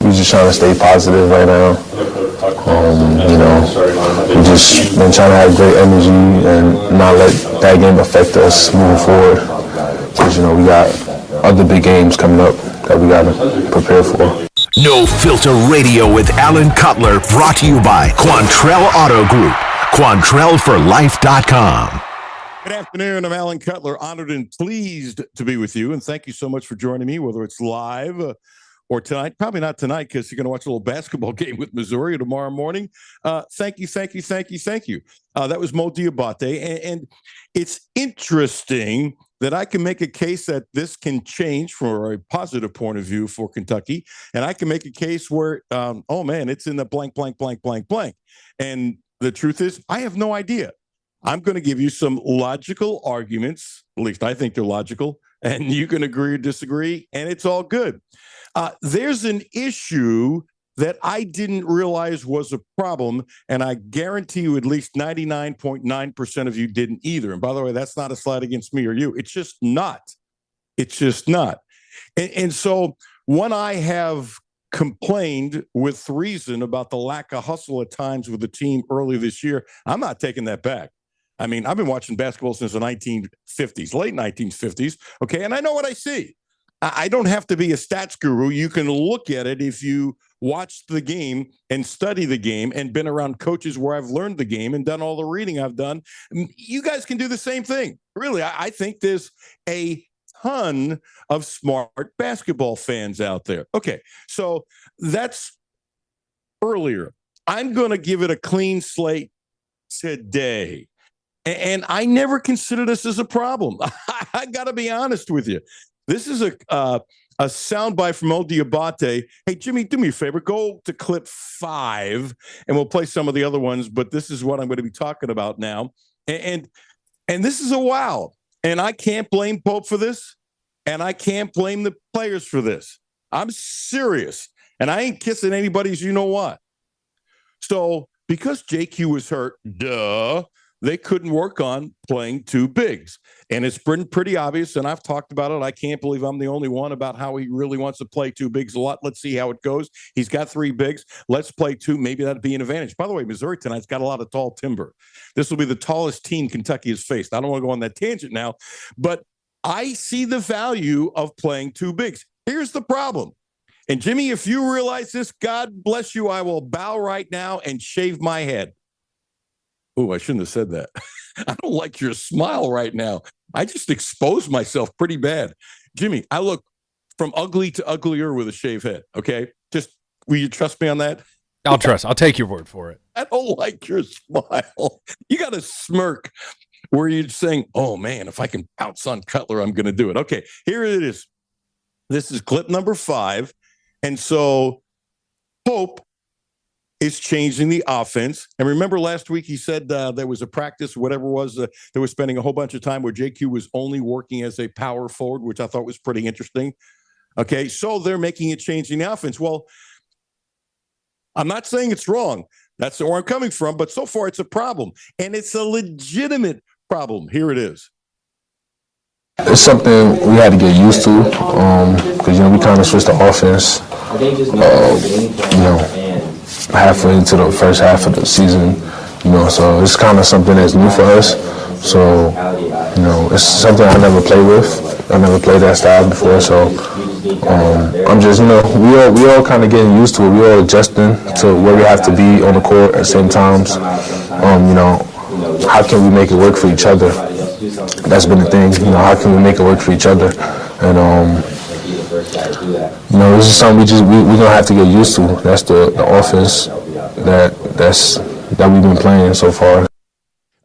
we just trying to stay positive right now. We just been trying to have great energy and not let that game affect us moving forward. Because, we got other big games coming up that we got to prepare for. No Filter Radio with Alan Cutler, brought to you by Quantrell Auto Group. QuantrellForLife.com. Good afternoon. I'm Alan Cutler, honored and pleased to be with you. And thank you so much for joining me, whether it's live or tonight. Probably not tonight because you're going to watch a little basketball game with Missouri tomorrow morning. Thank you. That was Mo Diabate. And it's interesting that I can make a case that this can change from a positive point of view for Kentucky. And I can make a case where, it's in the blank. And the truth is, I have no idea. I'm going to give you some logical arguments, at least I think they're logical, and you can agree or disagree, and it's all good. There's an issue that I didn't realize was a problem, and I guarantee you at least 99.9% of you didn't either. And by the way, that's not a slight against me or you. It's just not. And so when I have complained with reason about the lack of hustle at times with the team early this year, I'm not taking that back. I mean, I've been watching basketball since the 1950s, late 1950s, okay? And I know what I see. I don't have to be a stats guru. You can look at it if you watch the game and study the game and been around coaches where I've learned the game and done all the reading I've done. You guys can do the same thing. Really, I think there's a ton of smart basketball fans out there. Okay, so that's earlier. I'm going to give it a clean slate today. And I never considered this as a problem. I got to be honest with you. This is a soundbite from Mo Diabate. Hey, Jimmy, do me a favor. Go to clip 5, and we'll play some of the other ones. But this is what I'm going to be talking about now. And this is a wow. And I can't blame Pope for this, and I can't blame the players for this. I'm serious, and I ain't kissing anybody's you-know-what. So because JQ was hurt, they couldn't work on playing two bigs. And it's been pretty obvious, and I've talked about it. I can't believe I'm the only one about how he really wants to play two bigs a lot. Let's see how it goes. He's got 3 bigs. Let's play 2. Maybe that'd be an advantage. By the way, Missouri tonight's got a lot of tall timber. This will be the tallest team Kentucky has faced. I don't want to go on that tangent now, but I see the value of playing 2 bigs. Here's the problem. And Jimmy, if you realize this, God bless you, I will bow right now and shave my head. Oh, I shouldn't have said that. I don't like your smile right now. I just exposed myself pretty bad. Jimmy, I look from ugly to uglier with a shaved head, okay? Just, will you trust me on that? I'll trust. I'll take your word for it. I don't like your smile. You got a smirk where you're saying, oh, man, if I can pounce on Cutler, I'm going to do it. Okay, here it is. This is clip number 5. And so Pope is changing the offense. And remember last week he said there was a practice, whatever it was, they were spending a whole bunch of time where JQ was only working as a power forward, which I thought was pretty interesting. Okay, so they're making a change in the offense. Well, I'm not saying it's wrong. That's where I'm coming from. But so far it's a problem. And it's a legitimate problem. Here it is. It's something we had to get used to because, we kind of switched the offense, halfway into the first half of the season, so it's kind of something that's new for us. So, it's something I never played with. I never played that style before, so I'm just, we all kind of getting used to it. We all adjusting to where we have to be on the court at the same times. How can we make it work for each other? That's been the thing, how can we make it work for each other? And, this is something we're going to have to get used to. That's the offense that we've been playing so far.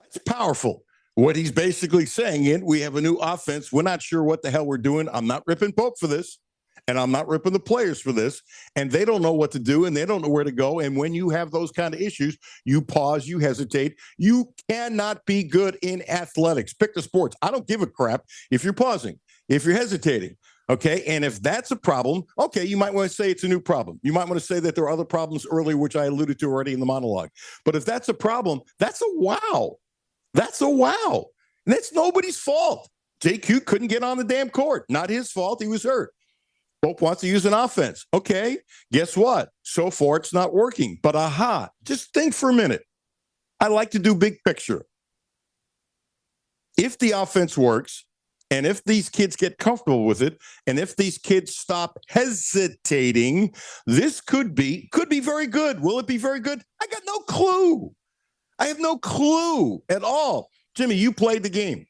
It's powerful. What he's basically saying is we have a new offense. We're not sure what the hell we're doing. I'm not ripping Pope for this, and I'm not ripping the players for this. And they don't know what to do, and they don't know where to go. And when you have those kind of issues, you pause, you hesitate. You cannot be good in athletics. Pick the sports. I don't give a crap if you're pausing, if you're hesitating. Okay, and if that's a problem, okay, you might want to say it's a new problem. You might want to say that there are other problems earlier, which I alluded to already in the monologue. But if that's a problem, that's a wow. That's a wow. And that's nobody's fault. JQ couldn't get on the damn court. Not his fault. He was hurt. Pope wants to use an offense. Okay, guess what? So far, it's not working. But just think for a minute. I like to do big picture. If the offense works, and if these kids get comfortable with it, and if these kids stop hesitating, this could be very good. Will it be very good? I got no clue. I have no clue at all. Jimmy, you played the game.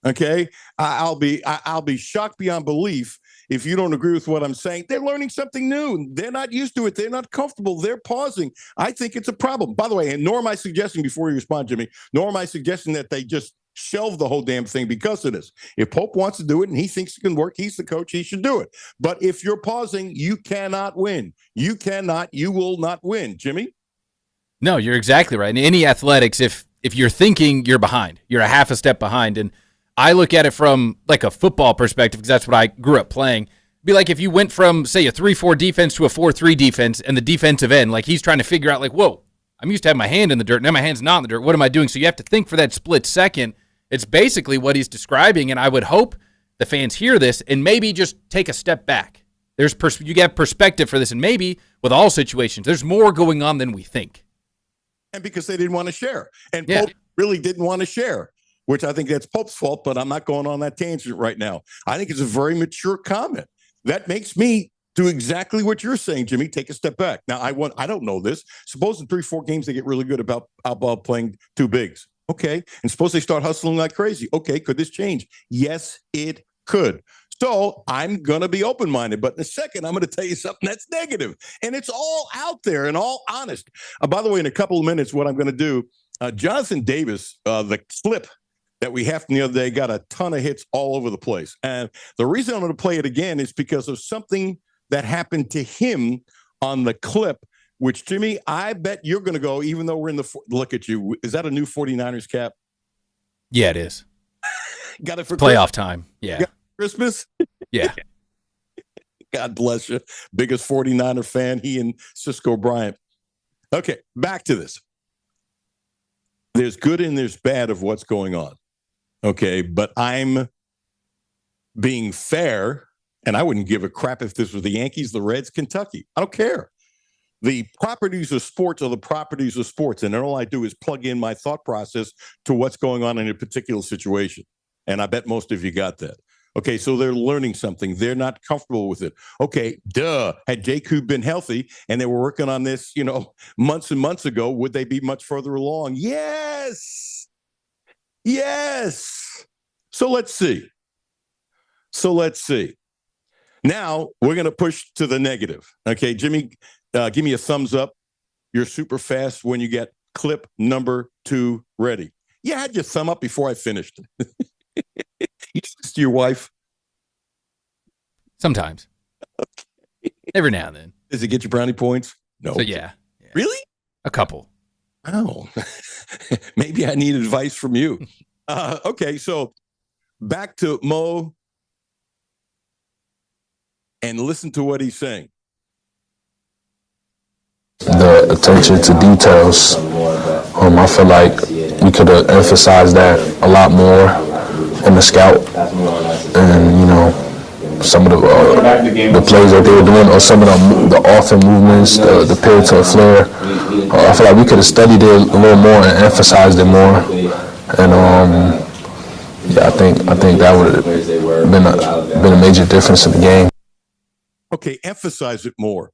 Okay, I'll be shocked beyond belief if you don't agree with what I'm saying. They're learning something new. They're not used to it. They're not comfortable. They're pausing. I think it's a problem. By the way, and nor am I suggesting, before you respond, Jimmy, nor am I suggesting that they just shelve the whole damn thing because of this. If Pope wants to do it and he thinks it can work, he's the coach, he should do it. But if you're pausing, you cannot win. You will not win. Jimmy? No, you're exactly right. In any athletics, if you're thinking you're behind, you're a half a step behind. And I look at it from like a football perspective because that's what I grew up playing. It'd be like if you went from, say, a 3-4 defense to a 4-3 defense, and the defensive end, like he's trying to figure out, like, whoa, I'm used to having my hand in the dirt. Now my hand's not in the dirt. What am I doing? So you have to think for that split second. It's basically what he's describing, and I would hope the fans hear this and maybe just take a step back. You get perspective for this, and maybe with all situations, there's more going on than we think. And because they didn't want to share. And Pope really didn't want to share, which I think that's Pope's fault, but I'm not going on that tangent right now. I think it's a very mature comment. That makes me do exactly what you're saying, Jimmy. Take a step back. Now, I don't know this. Suppose in 3-4 games they get really good about playing two bigs. Okay. And suppose they start hustling like crazy. Okay. Could this change? Yes, it could. So I'm going to be open-minded. But in a second, I'm going to tell you something that's negative. And it's all out there and all honest. By the way, in a couple of minutes, what I'm going to do, Jonathan Davis, the clip that we have from the other day, got a ton of hits all over the place. And the reason I'm going to play it again is because of something that happened to him on the clip, which, Jimmy, I bet you're going to go, even though we're in look at you. Is that a new 49ers cap? Yeah, it is. Got it for playoff time. Yeah. Christmas? Yeah. God bless you. Biggest 49er fan, he and Cisco Bryant. Okay, back to this. There's good and there's bad of what's going on. Okay, but I'm being fair, and I wouldn't give a crap if this was the Yankees, the Reds, Kentucky. I don't care. The properties of sports are the properties of sports, and all I do is plug in my thought process to what's going on in a particular situation. And I bet most of you got that. Okay, so they're learning something. They're not comfortable with it. Okay, had J.Q. been healthy and they were working on this, months and months ago, would they be much further along? Yes. Yes. So let's see. Now we're going to push to the negative. Okay, Jimmy, give me a thumbs up. You're super fast when you get clip number 2 ready. Yeah, I had your thumb up before I finished. You text your wife? Sometimes. Okay. Every now and then. Does it get you brownie points? No. So, yeah. Really? A couple. Oh. Maybe I need advice from you. Okay, so back to Mo and listen to what he's saying. The attention to details, I feel like we could have emphasized that a lot more in the scout, and some of the plays that they were doing, or some of the often movements, the pivot to a flare. I feel like we could have studied it a little more and emphasized it more. And I think that would have been a major difference in the game. Okay, emphasize it more.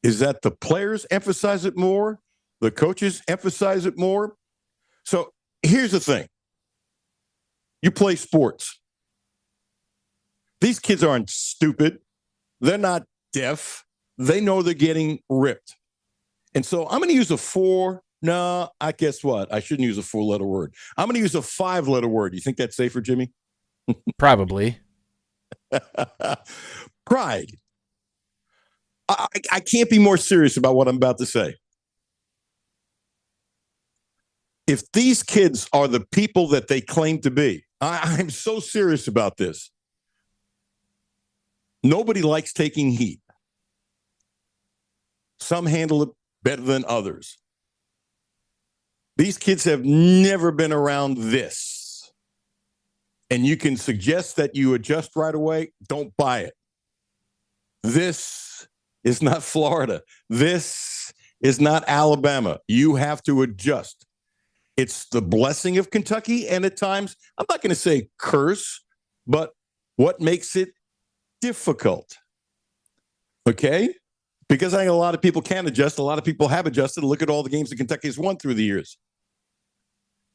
Is that the players emphasize it more? The coaches emphasize it more? So here's the thing. You play sports. These kids aren't stupid. They're not deaf. They know they're getting ripped. And so I'm going to use I guess what? I shouldn't use a 4-letter word. I'm going to use a 5-letter word. You think that's safer, Jimmy? Probably. Pride. I can't be more serious about what I'm about to say. If these kids are the people that they claim to be, I'm so serious about this. Nobody likes taking heat. Some handle it better than others. These kids have never been around this. And you can suggest that you adjust right away. Don't buy it. This is not Florida. This is not Alabama. You have to adjust. It's the blessing of Kentucky, and at times, I'm not going to say curse, but what makes it difficult? Okay? Because I think a lot of people can adjust. A lot of people have adjusted. Look at all the games that Kentucky has won through the years.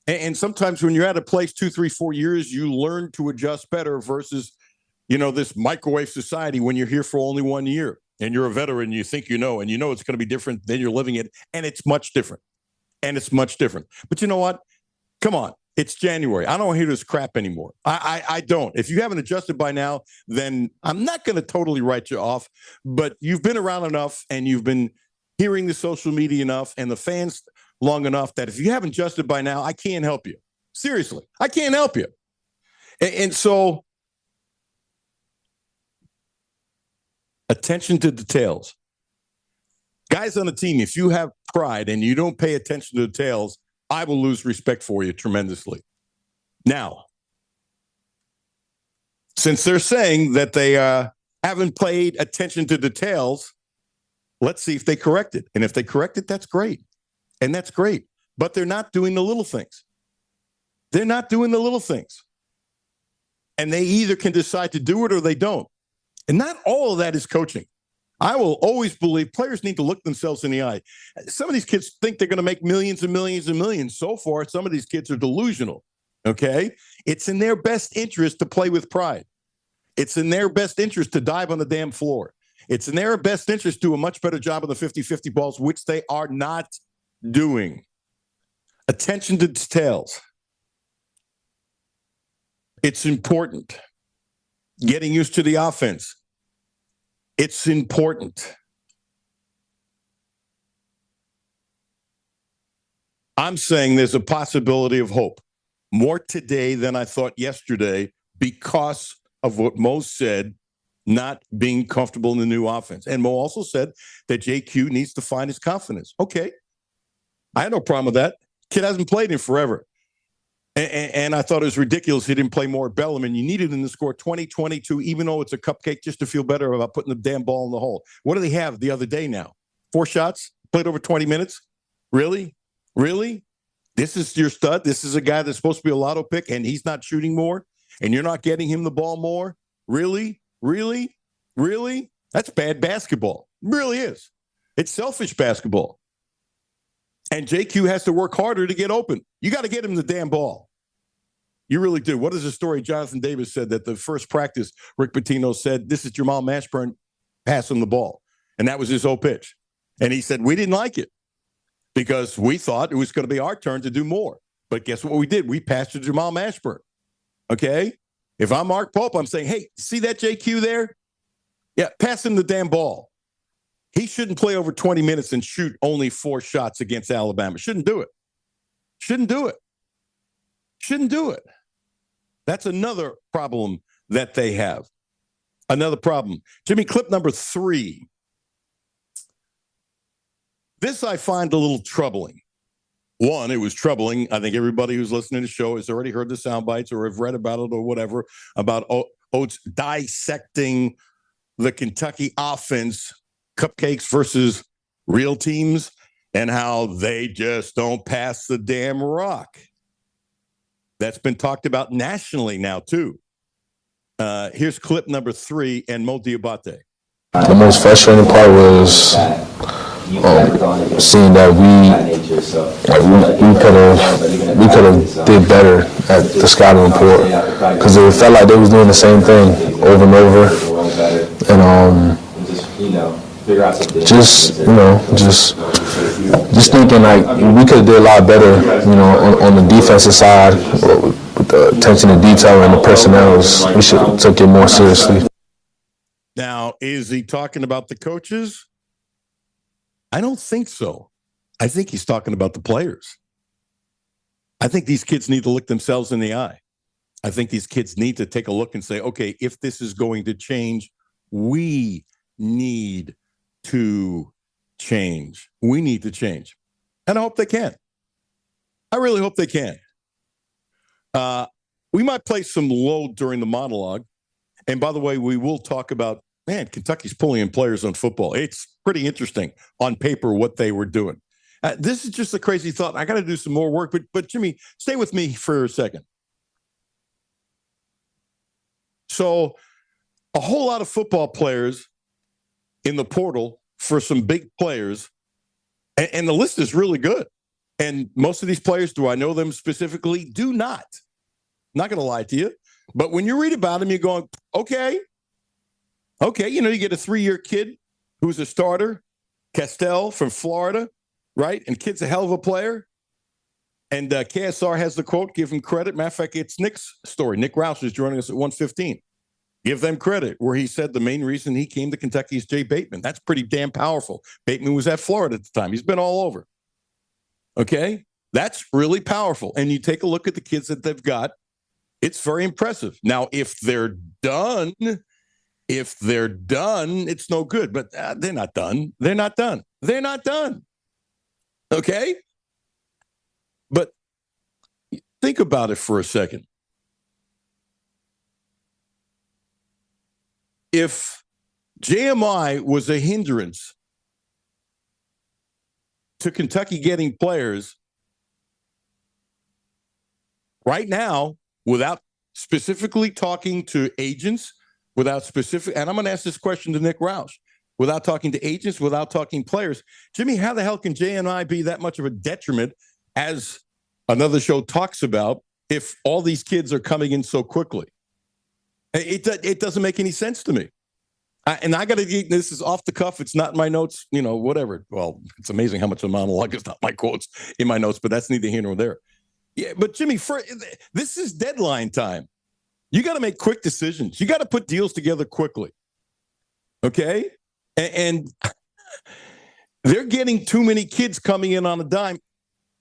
And sometimes when you're at a place 2, 3, 4 years, you learn to adjust better versus, this microwave society when you're here for only 1 year and you're a veteran, you think and it's going to be different than you're living it. And it's much different. But you know what? Come on. It's January. I don't want to hear this crap anymore. I don't. If you haven't adjusted by now, then I'm not going to totally write you off. But you've been around enough and you've been hearing the social media enough and the fans long enough that if you haven't adjusted by now, I can't help you. Seriously, I can't help you. And so attention to details. Guys on the team, if you have pride and you don't pay attention to details, I will lose respect for you tremendously. Now, since they're saying that they haven't paid attention to details, let's see if they correct it. And if they correct it, that's great. And that's great. But they're not doing the little things. They're not doing the little things. And they either can decide to do it or they don't. And not all of that is coaching. I will always believe players need to look themselves in the eye. Some of these kids think they're going to make millions and millions and millions. So far, some of these kids are delusional, okay? It's in their best interest to play with pride. It's in their best interest to dive on the damn floor. It's in their best interest to do a much better job of the 50-50 balls, which they are not doing. Attention to details. It's important. Getting used to the offense. It's important. I'm saying there's a possibility of hope. More today than I thought yesterday because of what Mo said, not being comfortable in the new offense. And Mo also said that JQ needs to find his confidence. Okay. I had no problem with that. Kid hasn't played in forever. And I thought it was ridiculous he didn't play more at Bellarmine. You needed him to score 20-22, even though it's a cupcake, just to feel better about putting the damn ball in the hole. What do they have the other day now? 4 shots? Played over 20 minutes? Really? Really? This is your stud? This is a guy that's supposed to be a lotto pick, and he's not shooting more? And you're not getting him the ball more? Really? Really? Really? That's bad basketball. It really is. It's selfish basketball. And JQ has to work harder to get open. You got to get him the damn ball. You really do. What is the story? Jonathan Davis said that the first practice, Rick Pitino said, this is Jamal Mashburn, pass him the ball. And that was his whole pitch. And he said, we didn't like it because we thought it was going to be our turn to do more. But guess what we did? We passed to Jamal Mashburn. Okay? If I'm Mark Pope, I'm saying, hey, see that JQ there? Yeah, pass him the damn ball. He shouldn't play over 20 minutes and shoot only 4 shots against Alabama. Shouldn't do it. Shouldn't do it. Shouldn't do it. That's another problem that they have. Another problem. Jimmy, clip number 3. This I find a little troubling. One, it was troubling. I think everybody who's listening to the show has already heard the sound bites or have read about it or whatever, about Oates dissecting the Kentucky offense, cupcakes versus real teams, and how they just don't pass the damn rock. That's been talked about nationally now, too. Here's clip number 3 and Mo Diabate. The most frustrating part was seeing that we could have did better at the scouting report because it felt like they was doing the same thing over and over, and just thinking like we could have did a lot better, on the defensive side with the attention to detail and the personnel. We should have took it more seriously. Now, is he talking about the coaches? I don't think so. I think he's talking about the players. I think these kids need to look themselves in the eye. I think these kids need to take a look and say, okay, if this is going to change, we need to change. We need to change. And I hope they can. I really hope they can. We might play some load during the monologue. And by the way, we will talk about man, Kentucky's pulling in players on football. It's pretty interesting on paper what they were doing. This is just a crazy thought. I got to do some more work, but Jimmy, stay with me for a second. So a whole lot of football players in the portal for some big players, and the list is really good. And most of these players, do I know them specifically? Do not. I'm not going to lie to you. But when you read about them, you're going, okay, you get a 3-year kid who's a starter, Castell from Florida, right? And kid's a hell of a player. And KSR has the quote, give him credit. Matter of fact, it's Nick's story. Nick Roush is joining us at 1:15. Give them credit, where he said the main reason he came to Kentucky is Jay Bateman. That's pretty damn powerful. Bateman was at Florida at the time. He's been all over. Okay? That's really powerful. And you take a look at the kids that they've got, it's very impressive. Now, if they're done, it's no good. But they're not done. They're not done. Okay? But think about it for a second. If JMI was a hindrance to Kentucky getting players right now, without specifically talking to agents, and I'm going to ask this question to Nick Roush, without talking to agents, without talking players, Jimmy, how the hell can JMI be that much of a detriment, as another show talks about, if all these kids are coming in so quickly? It doesn't make any sense to me. And I got to get, this is off the cuff. It's not in my notes, whatever. Well, it's amazing how much a monologue is not my quotes in my notes, but that's neither here nor there. Yeah, but Jimmy, this is deadline time. You got to make quick decisions. You got to put deals together quickly. Okay? And they're getting too many kids coming in on a dime.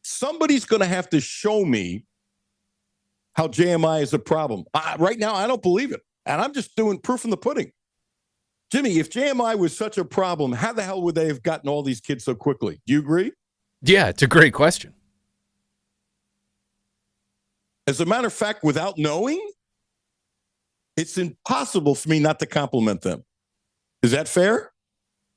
Somebody's going to have to show me how JMI is a problem. Right now, I don't believe it. And I'm just doing proof in the pudding. Jimmy, if JMI was such a problem, how the hell would they have gotten all these kids so quickly? Do you agree? Yeah, it's a great question. As a matter of fact, without knowing, it's impossible for me not to compliment them. Is that fair?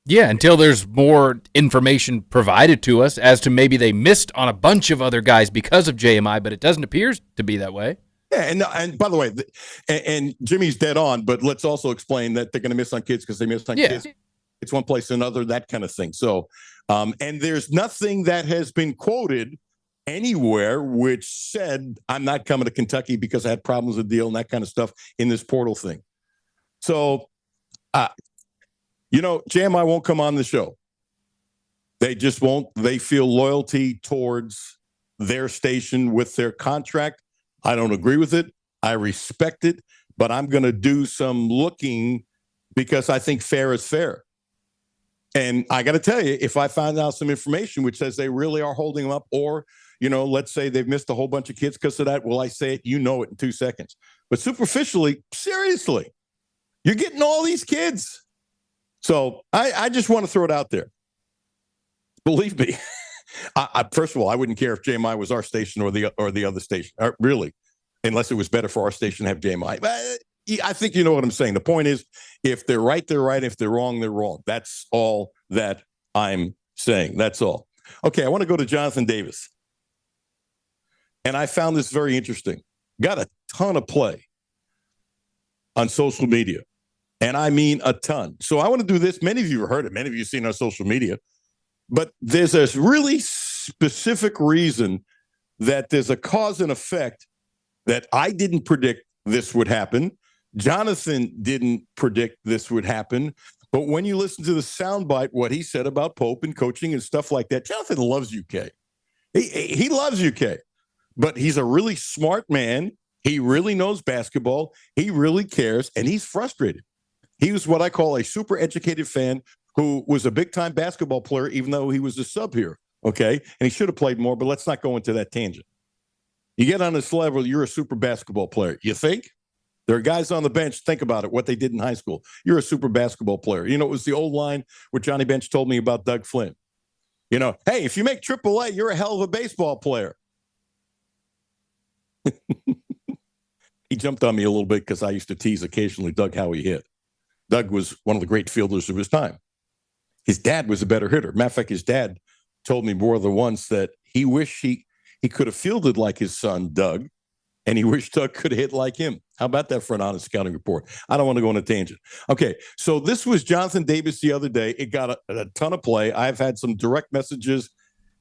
Yeah, until there's more information provided to us as to maybe they missed on a bunch of other guys because of JMI, but it doesn't appear to be that way. Yeah, and by the way, and Jimmy's dead on, but let's also explain that they're going to miss on kids because they missed on kids. It's one place or another, that kind of thing. So, and there's nothing that has been quoted anywhere which said, I'm not coming to Kentucky because I had problems with the deal and that kind of stuff in this portal thing. So, JMI won't come on the show. They just won't. They feel loyalty towards their station with their contract. I don't agree with it. I respect it, but I'm going to do some looking because I think fair is fair. And I got to tell you, if I find out some information which says they really are holding them up, or, let's say they've missed a whole bunch of kids because of that, will I say it? You know it in 2 seconds. But superficially, seriously, you're getting all these kids. So I just want to throw it out there. Believe me, first of all, I wouldn't care if JMI was our station or the other station, really, unless it was better for our station to have JMI. But I think you know what I'm saying. The point is, if they're right, they're right. If they're wrong, they're wrong. That's all that I'm saying. That's all. Okay, I want to go to Jonathan Davis. And I found this very interesting. Got a ton of play on social media. And I mean a ton. So I want to do this. Many of you have heard it. Many of you have seen it on social media. But there's a really specific reason that there's a cause and effect that I didn't predict this would happen. Jonathan didn't predict this would happen. But when you listen to the soundbite, what he said about Pope and coaching and stuff like that, Jonathan loves UK. He loves UK. But he's a really smart man. He really knows basketball. He really cares. And he's frustrated. He was what I call a super educated fan who was a big-time basketball player, even though he was a sub here, okay? And he should have played more, but let's not go into that tangent. You get on this level, you're a super basketball player. You think? There are guys on the bench, think about it, what they did in high school. You're a super basketball player. It was the old line where Johnny Bench told me about Doug Flynn. Hey, if you make AAA, you're a hell of a baseball player. He jumped on me a little bit because I used to tease occasionally Doug how he hit. Doug was one of the great fielders of his time. His dad was a better hitter. Matter of fact, his dad told me more than once that he wished he could have fielded like his son, Doug, and he wished Doug could have hit like him. How about that for an honest scouting report? I don't want to go on a tangent. Okay, so this was Jonathan Davis the other day. It got a ton of play. I've had some direct messages,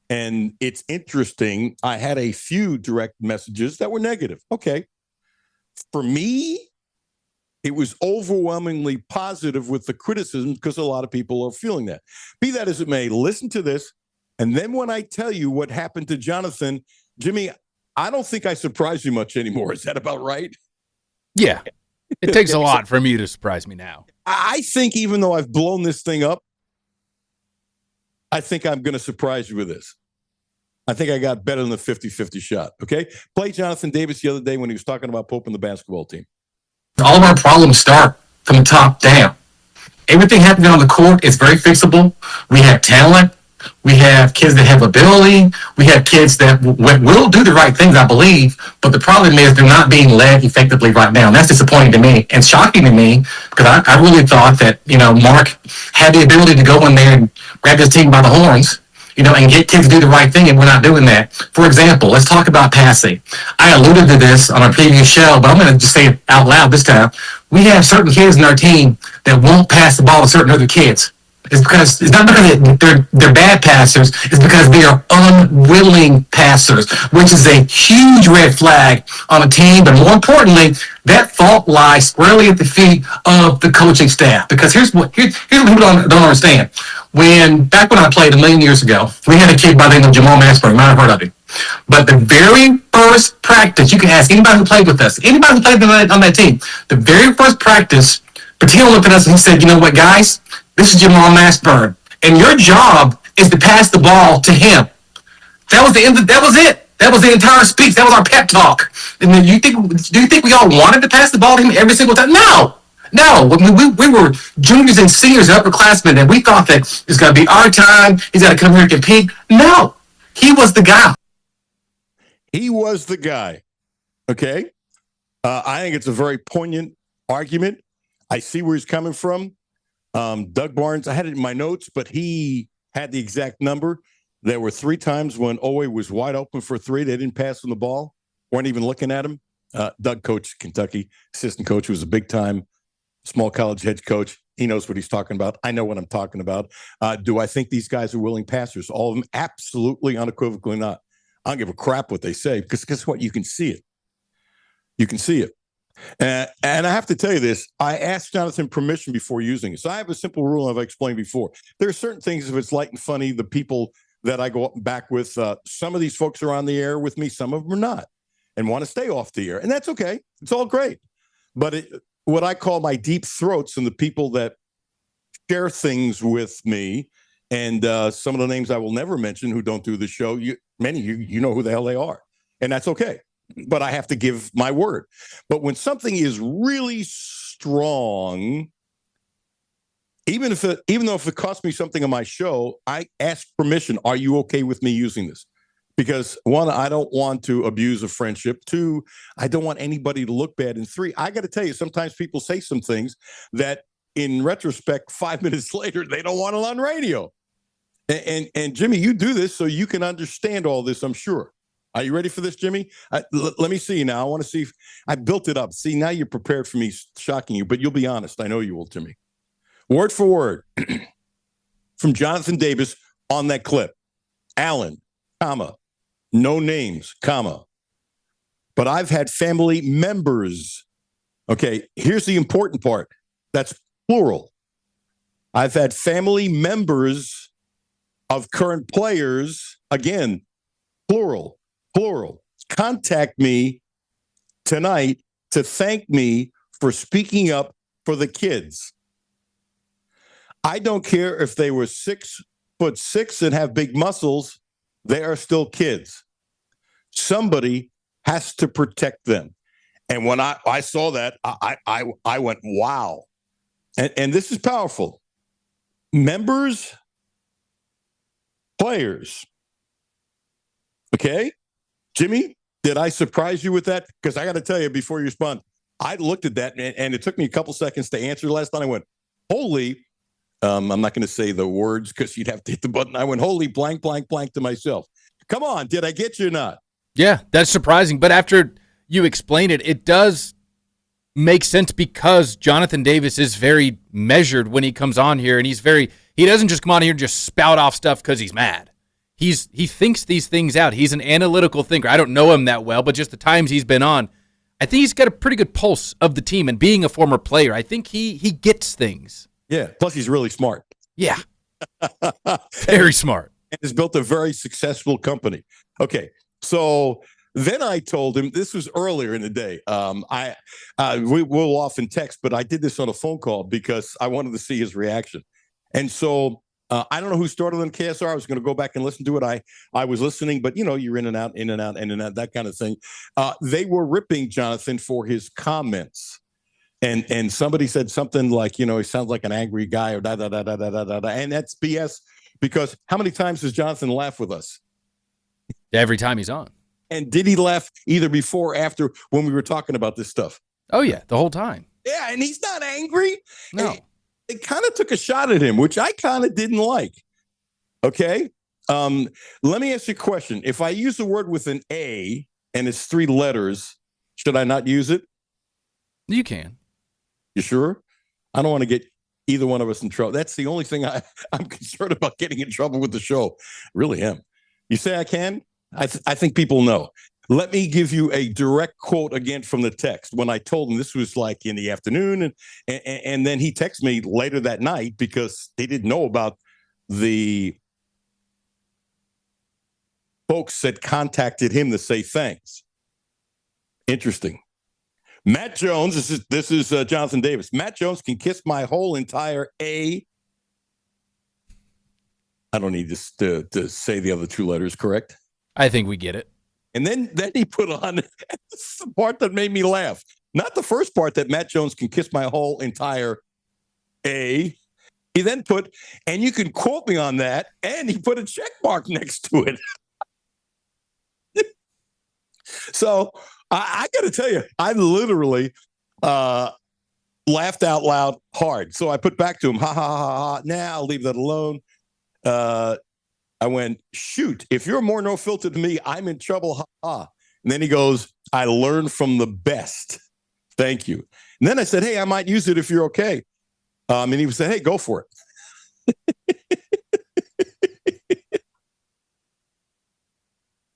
and it's interesting. I had a few direct messages that were negative. Okay. For me, it was overwhelmingly positive with the criticism because a lot of people are feeling that. Be that as it may, listen to this. And then when I tell you what happened to Jonathan, Jimmy, I don't think I surprise you much anymore. Is that about right? Yeah. It takes a lot for me to surprise me now. I think even though I've blown this thing up, I think I'm going to surprise you with this. I think I got better than the 50-50 shot, okay? Play Jonathan Davis the other day when he was talking about Pope and the basketball team. All of our problems start from the top down. Everything happening on the court is very fixable. We have talent. We have kids that have ability. We have kids that will do the right things, I believe. But the problem is they're not being led effectively right now. And that's disappointing to me and shocking to me because I really thought that, Mark had the ability to go in there and grab his team by the horns, and get kids to do the right thing, and we're not doing that. For example, let's talk about passing. I alluded to this on our previous show, but I'm going to just say it out loud this time. We have certain kids in our team that won't pass the ball to certain other kids. It's not because they're bad passers. It's because they are unwilling passers, which is a huge red flag on a team. But more importantly, that fault lies squarely at the feet of the coaching staff. Because here's what people don't understand. Back when I played a million years ago, we had a kid by the name of Jamal Masper. You might have heard of him. But the very first practice, you can ask anybody who played with us, anybody who played on that team, the very first practice, Patino looked at us and he said, "You know what, guys? This is Jamal Masburn, and your job is to pass the ball to him." That was the end. That was it. That was the entire speech. That was our pep talk. And then do you think we all wanted to pass the ball to him every single time? No. We were juniors and seniors and upperclassmen, and we thought that it's going to be our time. He's got to come here and compete. No, he was the guy. He was the guy. Okay. I think it's a very poignant argument. I see where he's coming from. Doug Barnes, I had it in my notes, but he had the exact number. There were 3 times when Owe was wide open for 3. They didn't pass him the ball, weren't even looking at him. Doug coached Kentucky, assistant coach, who was a big-time small college head coach. He knows what he's talking about. I know what I'm talking about. Do I think these guys are willing passers? All of them? Absolutely, unequivocally not. I don't give a crap what they say because guess what? You can see it. You can see it. And I have to tell you this, I asked Jonathan permission before using it. So I have a simple rule I've explained before. There are certain things, if it's light and funny, the people that I go up and back with, some of these folks are on the air with me, some of them are not, and want to stay off the air. And that's okay. It's all great. But what I call my deep throats and the people that share things with me, and some of the names I will never mention who don't do the show, many of you know who the hell they are. And that's okay. But I have to give my word. But when something is really strong, even though if it costs me something on my show, I ask permission. Are you okay with me using this? Because 1, I don't want to abuse a friendship. 2, I don't want anybody to look bad. And 3, I got to tell you, sometimes people say some things that in retrospect, 5 minutes later, they don't want it on radio. And Jimmy, you do this so you can understand all this, I'm sure. Are you ready for this, Jimmy? Let me see now. I want to see if I built it up. See, now you're prepared for me shocking you, but you'll be honest. I know you will, Jimmy. Word for word from Jonathan Davis on that clip. Allen, comma, no names, comma. But I've had family members. Okay, here's the important part. That's plural. I've had family members of current players, again, plural, contact me tonight to thank me for speaking up for the kids. I don't care if they were 6'6" and have big muscles, they are still kids. Somebody has to protect them. And when I saw that, I went, wow. And this is powerful. Members, players. Okay? Jimmy, did I surprise you with that? Because I got to tell you before you respond, I looked at that and it took me a couple seconds to answer last time. I went, holy, I'm not going to say the words because you'd have to hit the button. I went, holy blank, blank, blank to myself. Come on, did I get you or not? Yeah, that's surprising. But after you explain it, it does make sense because Jonathan Davis is very measured when he comes on here, and he doesn't just come on here and just spout off stuff because he's mad. He thinks these things out. He's an analytical thinker. I don't know him that well, but just the times he's been on, I think he's got a pretty good pulse of the team. And being a former player, I think he gets things. Yeah, plus he's really smart. Yeah, very smart. And has built a very successful company. Okay, so then I told him, this was earlier in the day. We'll often text, but I did this on a phone call because I wanted to see his reaction. And so I don't know who started on KSR. I was going to go back and listen to it. I was listening, but you're in and out, that kind of thing. They were ripping Jonathan for his comments. And somebody said something like, he sounds like an angry guy or da da da da da da da. And that's BS because how many times does Jonathan laugh with us? Every time he's on. And did he laugh either before or after when we were talking about this stuff? Oh, yeah, the whole time. Yeah, and he's not angry. No. They kind of took a shot at him, which I kind of didn't like. Okay? Let me ask you a question. If I use a word with an A and it's 3 letters, should I not use it? You can. You sure? I don't want to get either one of us in trouble. That's the only thing I'm concerned about, getting in trouble with the show. Really am. You say I can? I think people know. Let me give you a direct quote again from the text. When I told him, this was like in the afternoon, and then he texted me later that night because they didn't know about the folks that contacted him to say thanks. Interesting. Matt Jones, this is Jonathan Davis. Matt Jones can kiss my whole entire A. I don't need to say the other 2 letters, correct? I think we get it. And then he put on this is the part that made me laugh. Not the first part, that Matt Jones can kiss my whole entire A. He then put, and you can quote me on that, and he put a check mark next to it. So I got to tell you, I literally laughed out loud hard. So I put back to him, ha, ha, ha, ha. Nah, I'll leave that alone. I went, shoot, if you're more no filter than me, I'm in trouble. Ha, ha. And then he goes, I learned from the best. Thank you. And then I said, hey, I might use it if you're okay. And he said, hey, go for it.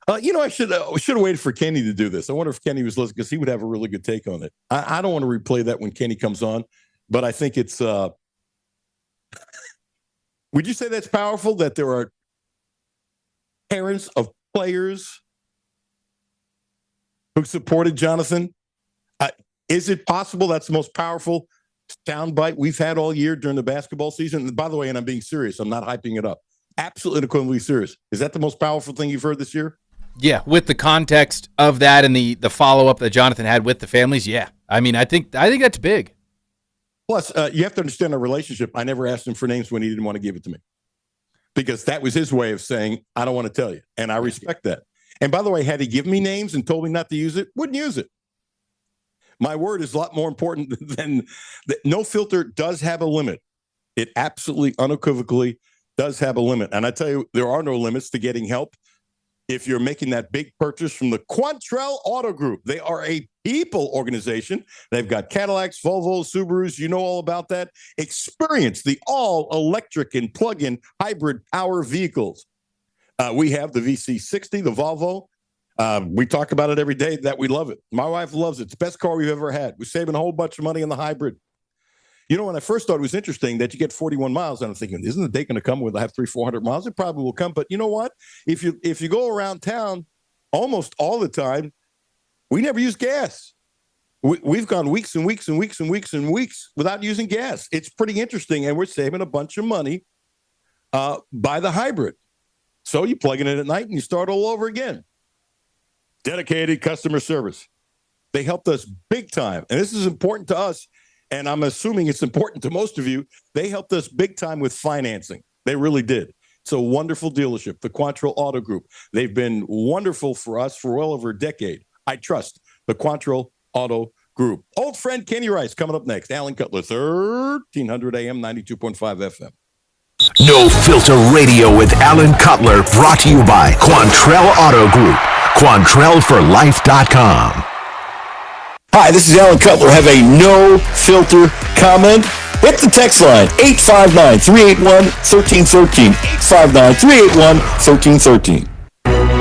I should have waited for Kenny to do this. I wonder if Kenny was listening because he would have a really good take on it. I don't want to replay that when Kenny comes on, but I think it's would you say that's powerful that there are parents of players who supported Jonathan? Is it possible that's the most powerful soundbite we've had all year during the basketball season? And by the way, and I'm being serious, I'm not hyping it up. Absolutely unequivocally serious. Is that the most powerful thing you've heard this year? Yeah, with the context of that and the follow-up that Jonathan had with the families, yeah. I mean, I think that's big. Plus, you have to understand our relationship. I never asked him for names when he didn't want to give it to me because that was his way of saying, I don't want to tell you. And I respect that. And by the way, had he given me names and told me not to use it, wouldn't use it. My word is a lot more important than no filter does have a limit. It absolutely unequivocally does have a limit. And I tell you, there are no limits to getting help. If you're making that big purchase from the Quantrell Auto Group, they are a people organization. They've got Cadillacs, Volvos, Subarus. You know all about that. Experience the all-electric and plug-in hybrid power vehicles. We have the VC60, the Volvo. We talk about it every day that we love it. My wife loves it. It's the best car we've ever had. We're saving a whole bunch of money on the hybrid. When I first thought it was interesting that you get 41 miles, and I'm thinking, isn't the day going to come when I have 300-400 miles? It probably will come. But you know what? If you go around town almost all the time, we never use gas. We've gone weeks and weeks and weeks and weeks and weeks without using gas. It's pretty interesting, and we're saving a bunch of money by the hybrid. So you plug it in at night and you start all over again. Dedicated customer service. They helped us big time, and this is important to us. And I'm assuming it's important to most of you. They helped us big time with financing. They really did. It's a wonderful dealership, the Quantrell Auto Group. They've been wonderful for us for well over a decade. I trust the Quantrell Auto Group. Old friend Kenny Rice coming up next. Alan Cutler, 1300 AM, 92.5 FM. No Filter Radio with Alan Cutler, brought to you by Quantrell Auto Group. QuantrellForLife.com. Hi, this is Alan Cutler. Have a no filter comment? Hit the text line 859-381-1313. 859-381-1313.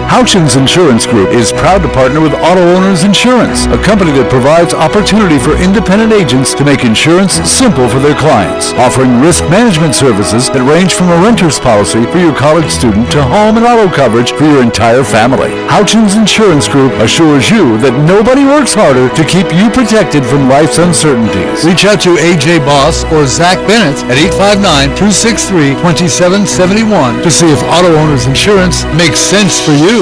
Houchins Insurance Group is proud to partner with Auto Owners Insurance, a company that provides opportunity for independent agents to make insurance simple for their clients, offering risk management services that range from a renter's policy for your college student to home and auto coverage for your entire family. Houchins Insurance Group assures you that nobody works harder to keep you protected from life's uncertainties. Reach out to AJ Boss or Zach Bennett at 859-263-2771 to see if Auto Owners Insurance makes sense for you.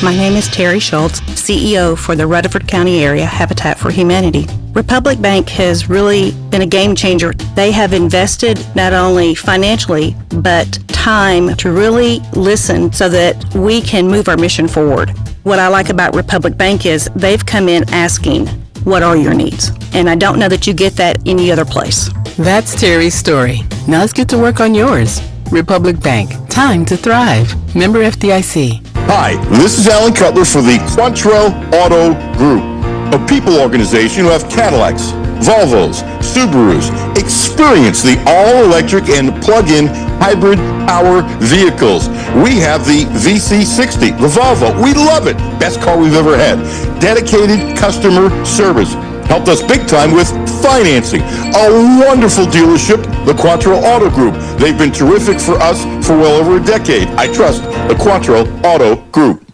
My name is Terry Schultz, CEO for the Rutherford County Area Habitat for Humanity. Republic Bank has really been a game changer. They have invested not only financially, but time to really listen so that we can move our mission forward. What I like about Republic Bank is they've come in asking, what are your needs? And I don't know that you get that any other place. That's Terry's story. Now let's get to work on yours. Republic Bank. Time to thrive. Member FDIC. Hi, this is Alan Cutler for the Quantrell Auto Group, a people organization who have Cadillacs, Volvos, Subarus. Experience the all-electric and plug-in hybrid power vehicles. We have the VC60, the Volvo. We love it. Best car we've ever had. Dedicated customer service. Helped us big time with financing. A wonderful dealership, the Quantrell Auto Group. They've been terrific for us for well over a decade. I trust the Quantrell Auto Group.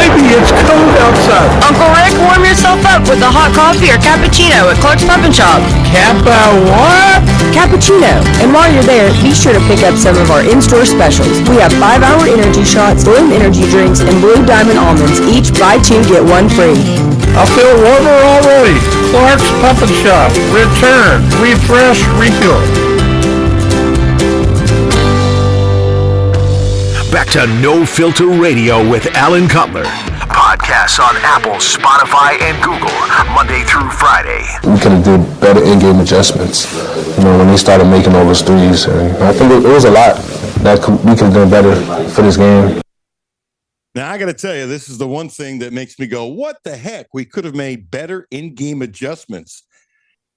Baby, it's cold outside. Uncle Rick, warm yourself up with a hot coffee or cappuccino at Clark's Pub and Shop. What? Cappuccino. And while you're there, be sure to pick up some of our in-store specials. We have 5-hour energy shots, Bloom energy drinks, and Blue Diamond almonds. Each buy 2, get 1 free. I feel warmer already. Clark's Pub and Shop. Return. Refresh. Refuel. Back to No Filter Radio with Alan Cutler. Podcasts on Apple, Spotify, and Google, Monday through Friday. We could have did better in-game adjustments. You know, when they started making all those threes, and I think it was a lot that we could have done better for this game. Now, I got to tell you, this is the one thing that makes me go, what the heck? We could have made better in-game adjustments.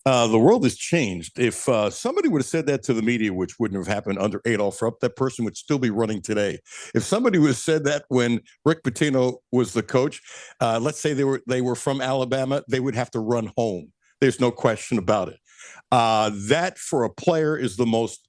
The world has changed. If somebody would have said that to the media, which wouldn't have happened under Adolph Rupp, that person would still be running today. If somebody would have said that when Rick Pitino was the coach, let's say they were from Alabama, they would have to run home. There's no question about it. That, for a player, is the most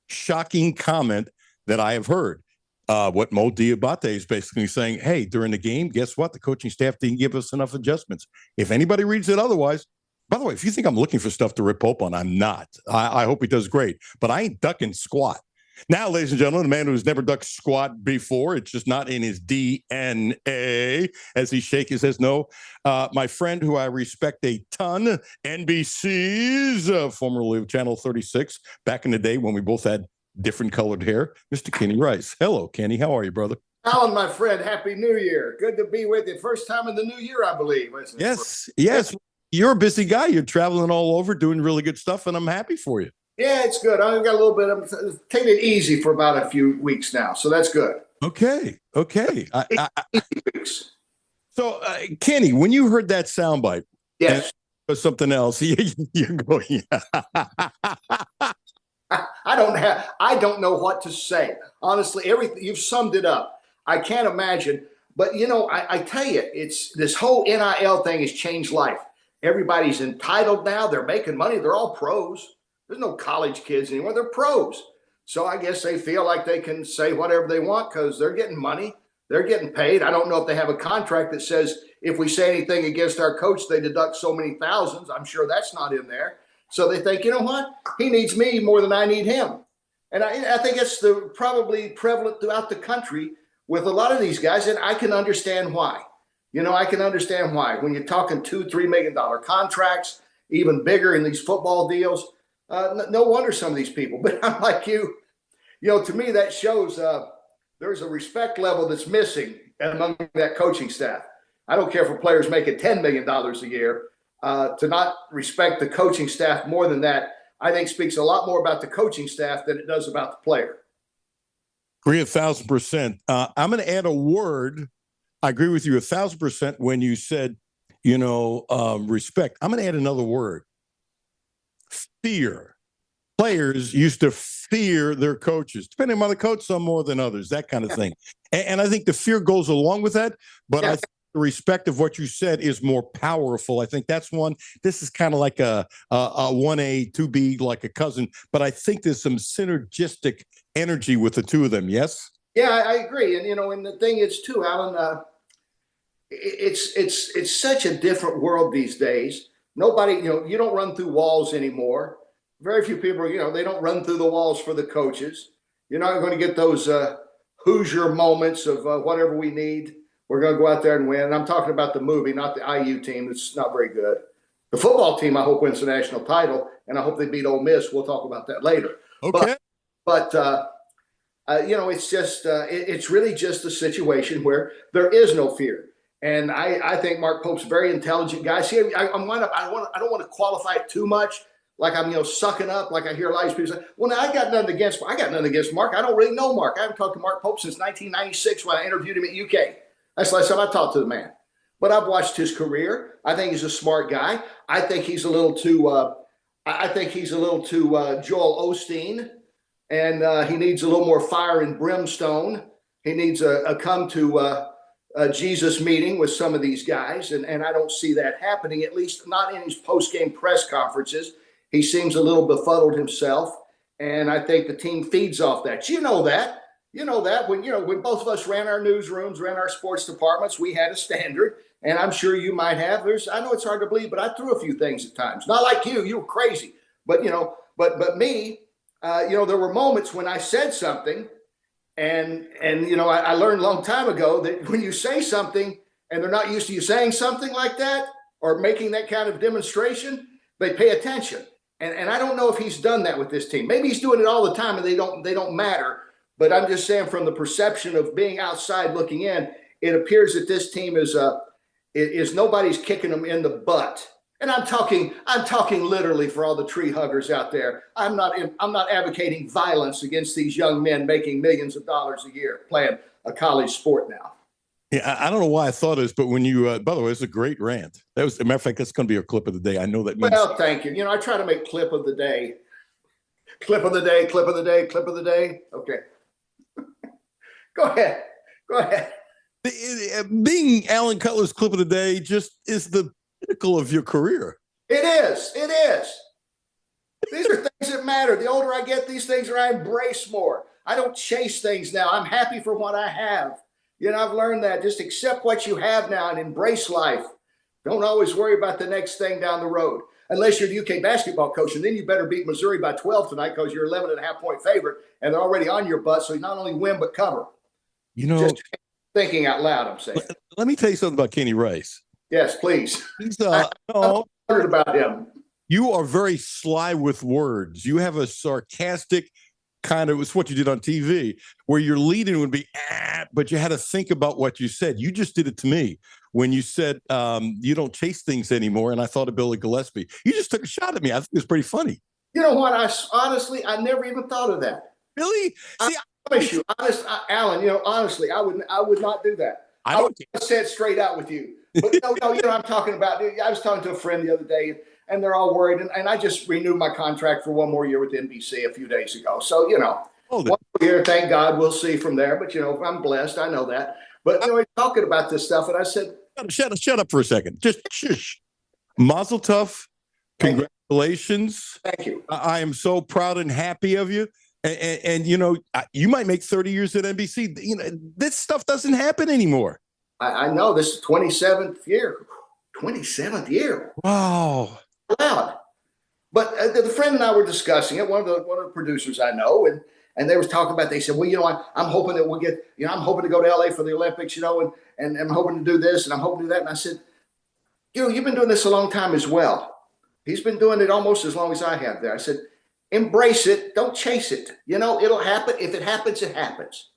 shocking comment that I have heard. What Mo Diabate is basically saying, hey, during the game, guess what? The coaching staff didn't give us enough adjustments. If anybody reads it otherwise, by the way, if you think I'm looking for stuff to rip Pope on, I'm not. I hope he does great, but I ain't ducking squat. Now, ladies and gentlemen, a man who's never ducked squat before, it's just not in his DNA, as he shakes his head no. My friend who I respect a ton, NBC's, formerly of Channel 36, back in the day when we both had different colored hair, Mr. Kenny Rice. Hello, Kenny. How are you, brother? Alan, my friend, Happy New Year. Good to be with you. First time in the new year, I believe. Yes. You're a busy guy. You're traveling all over, doing really good stuff, and I'm happy for you. Yeah, it's good. I've got a little bit of taking it easy for about a few weeks now, so that's good. Okay. So, Kenny, when you heard that soundbite, yes, or something else, you go, yeah. I don't know what to say. Honestly, everything you've summed it up. I can't imagine, but I tell you, it's this whole NIL thing has changed life. Everybody's entitled now. They're making money. They're all pros. There's no college kids anymore. They're pros. So I guess they feel like they can say whatever they want because they're getting money. They're getting paid. I don't know if they have a contract that says if we say anything against our coach, they deduct so many thousands. I'm sure that's not in there. So they think, you know what? He needs me more than I need him. And I think it's probably prevalent throughout the country with a lot of these guys. And I can understand why. I can understand why. When you're talking $2-3 million contracts, even bigger in these football deals, no wonder some of these people. But I'm like you, to me, that shows there's a respect level that's missing among that coaching staff. I don't care if a player's making $10 million a year. To not respect the coaching staff more than that, I think speaks a lot more about the coaching staff than it does about the player. Agree 1,000%. I'm going to add a word. I agree with you 1,000% when you said, respect. I'm going to add another word. Fear. Players used to fear their coaches, depending on the coach, some more than others, that kind of thing. And I think the fear goes along with that. But I think the respect of what you said is more powerful. I think that's one. This is kind of like a 1A, 2B, like a cousin. But I think there's some synergistic energy with the two of them. Yes? Yeah, I agree. And, and the thing is, too, Alan, it's such a different world these days. Nobody, you don't run through walls anymore. Very few people, they don't run through the walls for the coaches. You're not going to get those Hoosier moments of whatever we need. We're going to go out there and win. And I'm talking about the movie, not the IU team. It's not very good. The football team, I hope, wins the national title, and I hope they beat Ole Miss. We'll talk about that later. Okay. But it's just it's really just a situation where there is no fear. And I think Mark Pope's a very intelligent guy. See, I don't want to qualify it too much. Like I'm, sucking up, like I hear a lot of people say, well, now I got nothing against Mark. I don't really know Mark. I haven't talked to Mark Pope since 1996 when I interviewed him at UK. That's the last time I talked to the man. But I've watched his career. I think he's a smart guy. I think he's a little too, Joel Osteen, and he needs a little more fire and brimstone. He needs a come to a Jesus meeting with some of these guys, and I don't see that happening, at least not in his post-game press conferences. He seems a little befuddled himself, and I think the team feeds off that. You know that when both of us ran our newsrooms, ran our sports departments, we had a standard, and I'm sure you might have. I know it's hard to believe, but I threw a few things at times. Not like you were crazy, but but me, there were moments when I said something, and I learned a long time ago that when you say something and they're not used to you saying something like that or making that kind of demonstration, they pay attention. And I don't know if he's done that with this team. Maybe he's doing it all the time and they don't matter. But I'm just saying, from the perception of being outside looking in, it appears that this team is nobody's kicking them in the butt. And I'm talking literally for all the tree huggers out there. I'm not advocating violence against these young men making millions of dollars a year playing a college sport now. Yeah, I don't know why I thought of this, but when you, by the way, it's a great rant. That was, as a matter of fact, that's going to be a clip of the day. I know that means. Well, thank you. I try to make clip of the day. Clip of the day, clip of the day, clip of the day. Okay. Go ahead. Being Alan Cutler's clip of the day just is the pinnacle of your career. It is. These are things that matter. The older I get, these things I embrace more. I don't chase things now. I'm happy for what I have. I've learned that. Just accept what you have now and embrace life. Don't always worry about the next thing down the road. Unless you're the UK basketball coach, and then you better beat Missouri by 12 tonight because you're 11.5-point favorite, and they're already on your butt, so you not only win but cover. Just thinking out loud, I'm saying. Let me tell you something about Kenny Rice. Yes, please. He's I'm worried about him. You are very sly with words. You have a sarcastic kind of, it's what you did on TV, where your lead-in would be, but you had to think about what you said. You just did it to me when you said you don't chase things anymore, and I thought of Billy Gillespie. You just took a shot at me. I think it was pretty funny. You know what? I never even thought of that. Really? See, I promise you, Alan. Honestly, I would not do that. I would say it straight out with you. But no, I'm talking about. I was talking to a friend the other day, and they're all worried. And I just renewed my contract for one more year with NBC a few days ago. So, one more year, thank God, we'll see from there. But, I'm blessed. I know that. But, we're talking about this stuff. And I said, shut up for a second. Just shush. Mazel tov. Congratulations. Thank you. I am so proud and happy of you. And you might make 30 years at NBC. This stuff doesn't happen anymore. I know. This is 27th year. 27th year. Wow. Loud. But the friend and I were discussing it. One of the producers I know, and they was talking about. They said, "Well, I'm hoping that we'll get. I'm hoping to go to LA for the Olympics. And I'm hoping to do this, and I'm hoping to do that." And I said, "You've been doing this a long time as well. He's been doing it almost as long as I have there." I said, "Embrace it. Don't chase it. It'll happen. If it happens, it happens.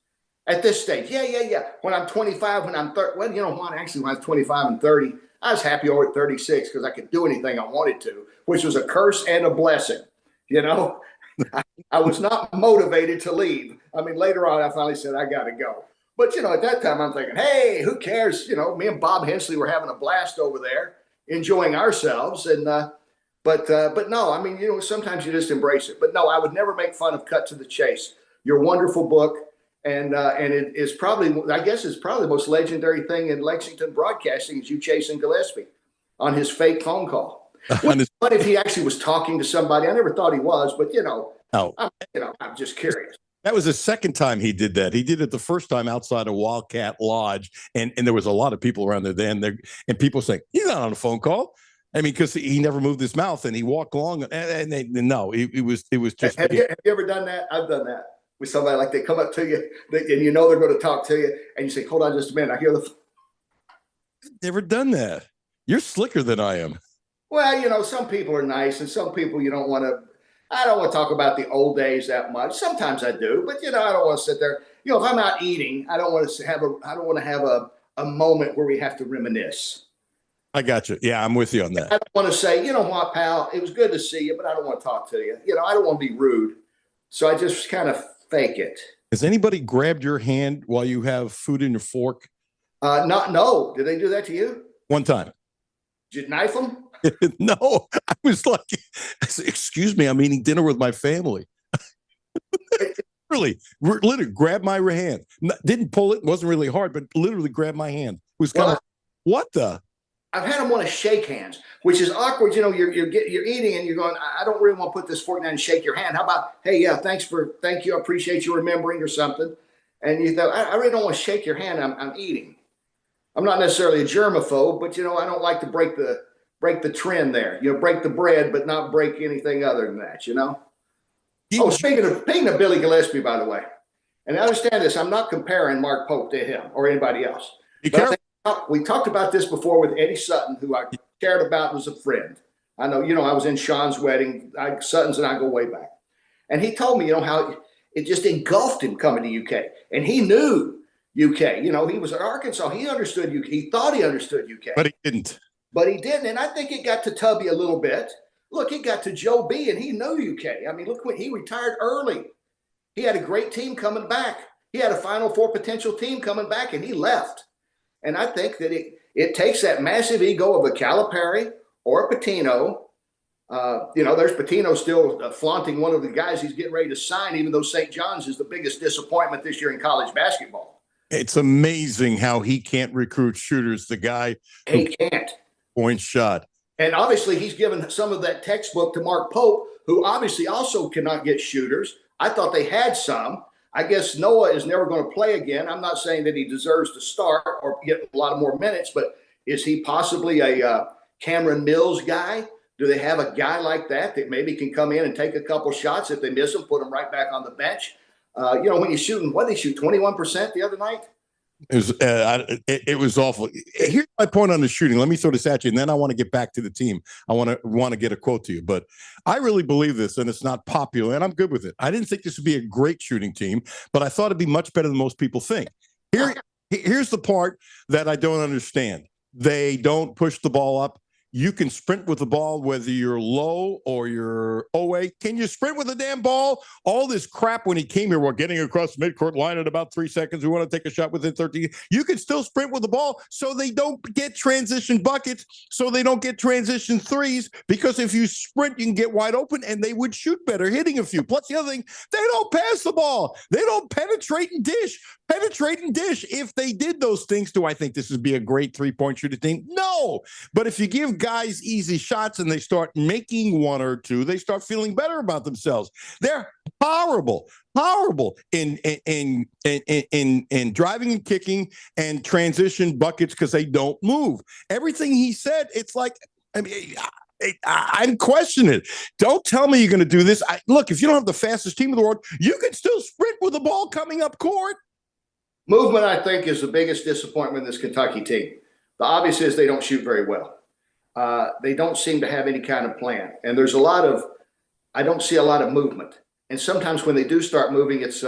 At this stage, yeah. When I'm 25, when I'm 30, well, you know what? Actually, when I was 25 and 30, I was happy over at 36 because I could do anything I wanted to, which was a curse and a blessing. You know, I was not motivated to leave. I mean, later on, I finally said, I got to go. But, you know, at that time, I'm thinking, hey, who cares? You know, me and Bob Hensley were having a blast over there, enjoying ourselves. And, but no, I mean, you know, sometimes you just embrace it. But no, I would never make fun of Cut to the Chase. Your wonderful book. And it is probably, I guess it's probably the most legendary thing in Lexington broadcasting is you chasing Gillespie on his fake phone call. What if he actually was talking to somebody? I never thought he was, but you know, I'm just curious. That was the second time he did that. He did it the first time outside of Wildcat Lodge, and there was a lot of people around there then. And people saying he's not on a phone call. I mean, because he never moved his mouth, and he walked along, and no, it was just. Have you ever done that? I've done that with somebody. Like they come up to you, and you know they're going to talk to you, and you say, "Hold on, just a minute. I hear the." Never done that. You're slicker than I am. Well, you know, some people are nice, and some people you don't want to. I don't want to talk about the old days that much. Sometimes I do, but you know, I don't want to sit there. You know, if I'm out eating, I don't want to have a moment where we have to reminisce. I got you. Yeah, I'm with you on that. I don't want to say, you know what, pal, it was good to see you, but I don't want to talk to you. You know, I don't want to be rude, so I just kind of fake it. Has anybody grabbed your hand while you have food in your fork? No. Did they do that to you? One time. Did you knife them? No, I was like, excuse me, I'm eating dinner with my family. literally grabbed my hand. Didn't pull it, wasn't really hard, but literally grabbed my hand. It was kind of, what the? I've had them want to shake hands, which is awkward. You know, you're eating and you're going, I don't really want to put this fork down and shake your hand. How about, hey, yeah, thank you. I appreciate you remembering or something. And you thought, I really don't want to shake your hand. I'm eating. I'm not necessarily a germaphobe, but you know, I don't like to break the trend there. You know, break the bread, but not break anything other than that, you know? Speaking of Billy Gillespie, by the way, and I understand this, I'm not comparing Mark Pope to him or anybody else. We talked about this before with Eddie Sutton, who I cared about, was a friend. I know, you know, I was in Sean's wedding. Sutton's and I go way back. And he told me, you know, how it just engulfed him coming to UK. And he knew UK. You know, he was at Arkansas. He understood UK. He thought he understood UK. But he didn't. And I think it got to Tubby a little bit. Look, it got to Joe B, and he knew UK. I mean, look, when he retired early. He had a great team coming back. He had a Final Four potential team coming back, and he left. And I think that it takes that massive ego of a Calipari or a Pitino. You know, there's Pitino still flaunting one of the guys he's getting ready to sign, even though St. John's is the biggest disappointment this year in college basketball. It's amazing how he can't recruit shooters. The guy he can't. Point shot. And obviously he's given some of that textbook to Mark Pope, who obviously also cannot get shooters. I thought they had some. I guess Noah is never going to play again. I'm not saying that he deserves to start or get a lot of more minutes, but is he possibly a Cameron Mills guy? Do they have a guy like that maybe can come in and take a couple shots? If they miss them, put them right back on the bench. You know, when you're shooting, what did they shoot, 21% the other night? It was awful. Here's my point on the shooting. Let me throw this at you, and then I want to get back to the team. I want to get a quote to you, but I really believe this, and it's not popular, and I'm good with it. I didn't think this would be a great shooting team, but I thought it'd be much better than most people think. Here's the part that I don't understand. They don't push the ball up. You can sprint with the ball, whether you're low or you're OA. Can you sprint with a damn ball? All this crap when he came here, we're getting across the midcourt line in about 3 seconds. We want to take a shot within 13. You can still sprint with the ball so they don't get transition buckets, so they don't get transition threes, because if you sprint, you can get wide open, and they would shoot better hitting a few. Plus, the other thing, they don't pass the ball. They don't penetrate and dish. If they did those things, do I think this would be a great three-point shooting team? No. But if you give guys easy shots and they start making one or two, they start feeling better about themselves. They're horrible in driving and kicking and transition buckets because they don't move. Everything he said, it's like, I mean, I'm questioning it. Don't tell me you're going to do this. Look, if you don't have the fastest team in the world, you can still sprint with the ball coming up court. Movement, I think, is the biggest disappointment in this Kentucky team. The obvious is they don't shoot very well. They don't seem to have any kind of plan. And there's I don't see a lot of movement. And sometimes when they do start moving, it's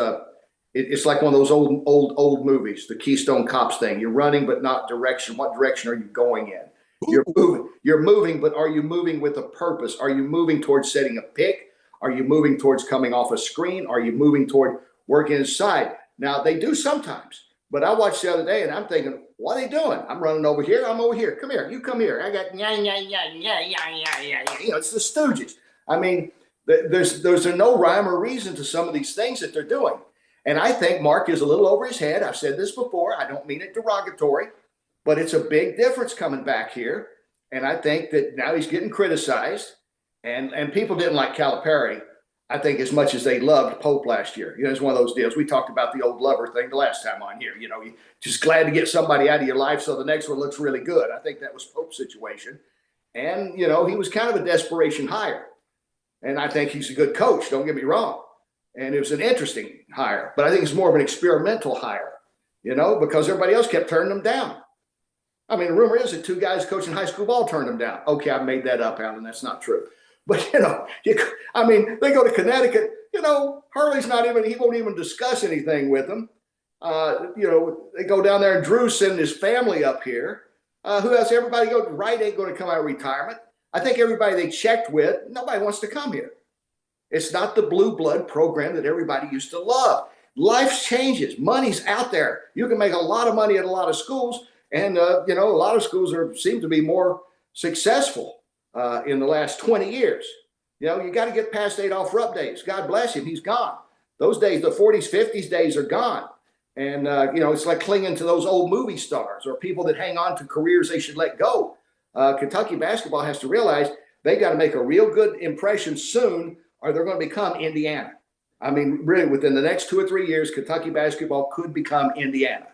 It's like one of those old movies, the Keystone Cops thing. You're running, but not direction. What direction are you going in? You're moving, but are you moving with a purpose? Are you moving towards setting a pick? Are you moving towards coming off a screen? Are you moving toward working inside? Now they do sometimes, but I watched the other day and I'm thinking, what are they doing? I'm running over here. I'm over here. Come here. You come here. I got it's the Stooges. I mean, there's no rhyme or reason to some of these things that they're doing. And I think Mark is a little over his head. I've said this before. I don't mean it derogatory, but it's a big difference coming back here. And I think that now he's getting criticized. And people didn't like Calipari, I think, as much as they loved Pope last year. It's one of those deals. We talked about the old lover thing the last time on here. You're just glad to get somebody out of your life so the next one looks really good. I think that was Pope's situation. And, he was kind of a desperation hire. And I think he's a good coach, don't get me wrong. And it was an interesting hire. But I think it's more of an experimental hire, because everybody else kept turning them down. I mean, the rumor is that 2 guys coaching high school ball turned them down. Okay, I made that up, Alan. That's not true. But, they go to Connecticut. Hurley's he won't even discuss anything with them. They go down there and Drew's sending his family up here. Who else? Everybody Wright ain't going to come out of retirement. I think everybody they checked with, nobody wants to come here. It's not the blue blood program that everybody used to love. Life changes. Money's out there. You can make a lot of money at a lot of schools. And, a lot of schools seem to be more successful in the last 20 years. You got to get past Adolph Rupp days. God bless him. He's gone. Those days, the 40s, 50s days are gone. And, it's like clinging to those old movie stars or people that hang on to careers they should let go. Kentucky basketball has to realize they got to make a real good impression soon or they're going to become Indiana. I mean, really, within the next 2 or 3 years, Kentucky basketball could become Indiana.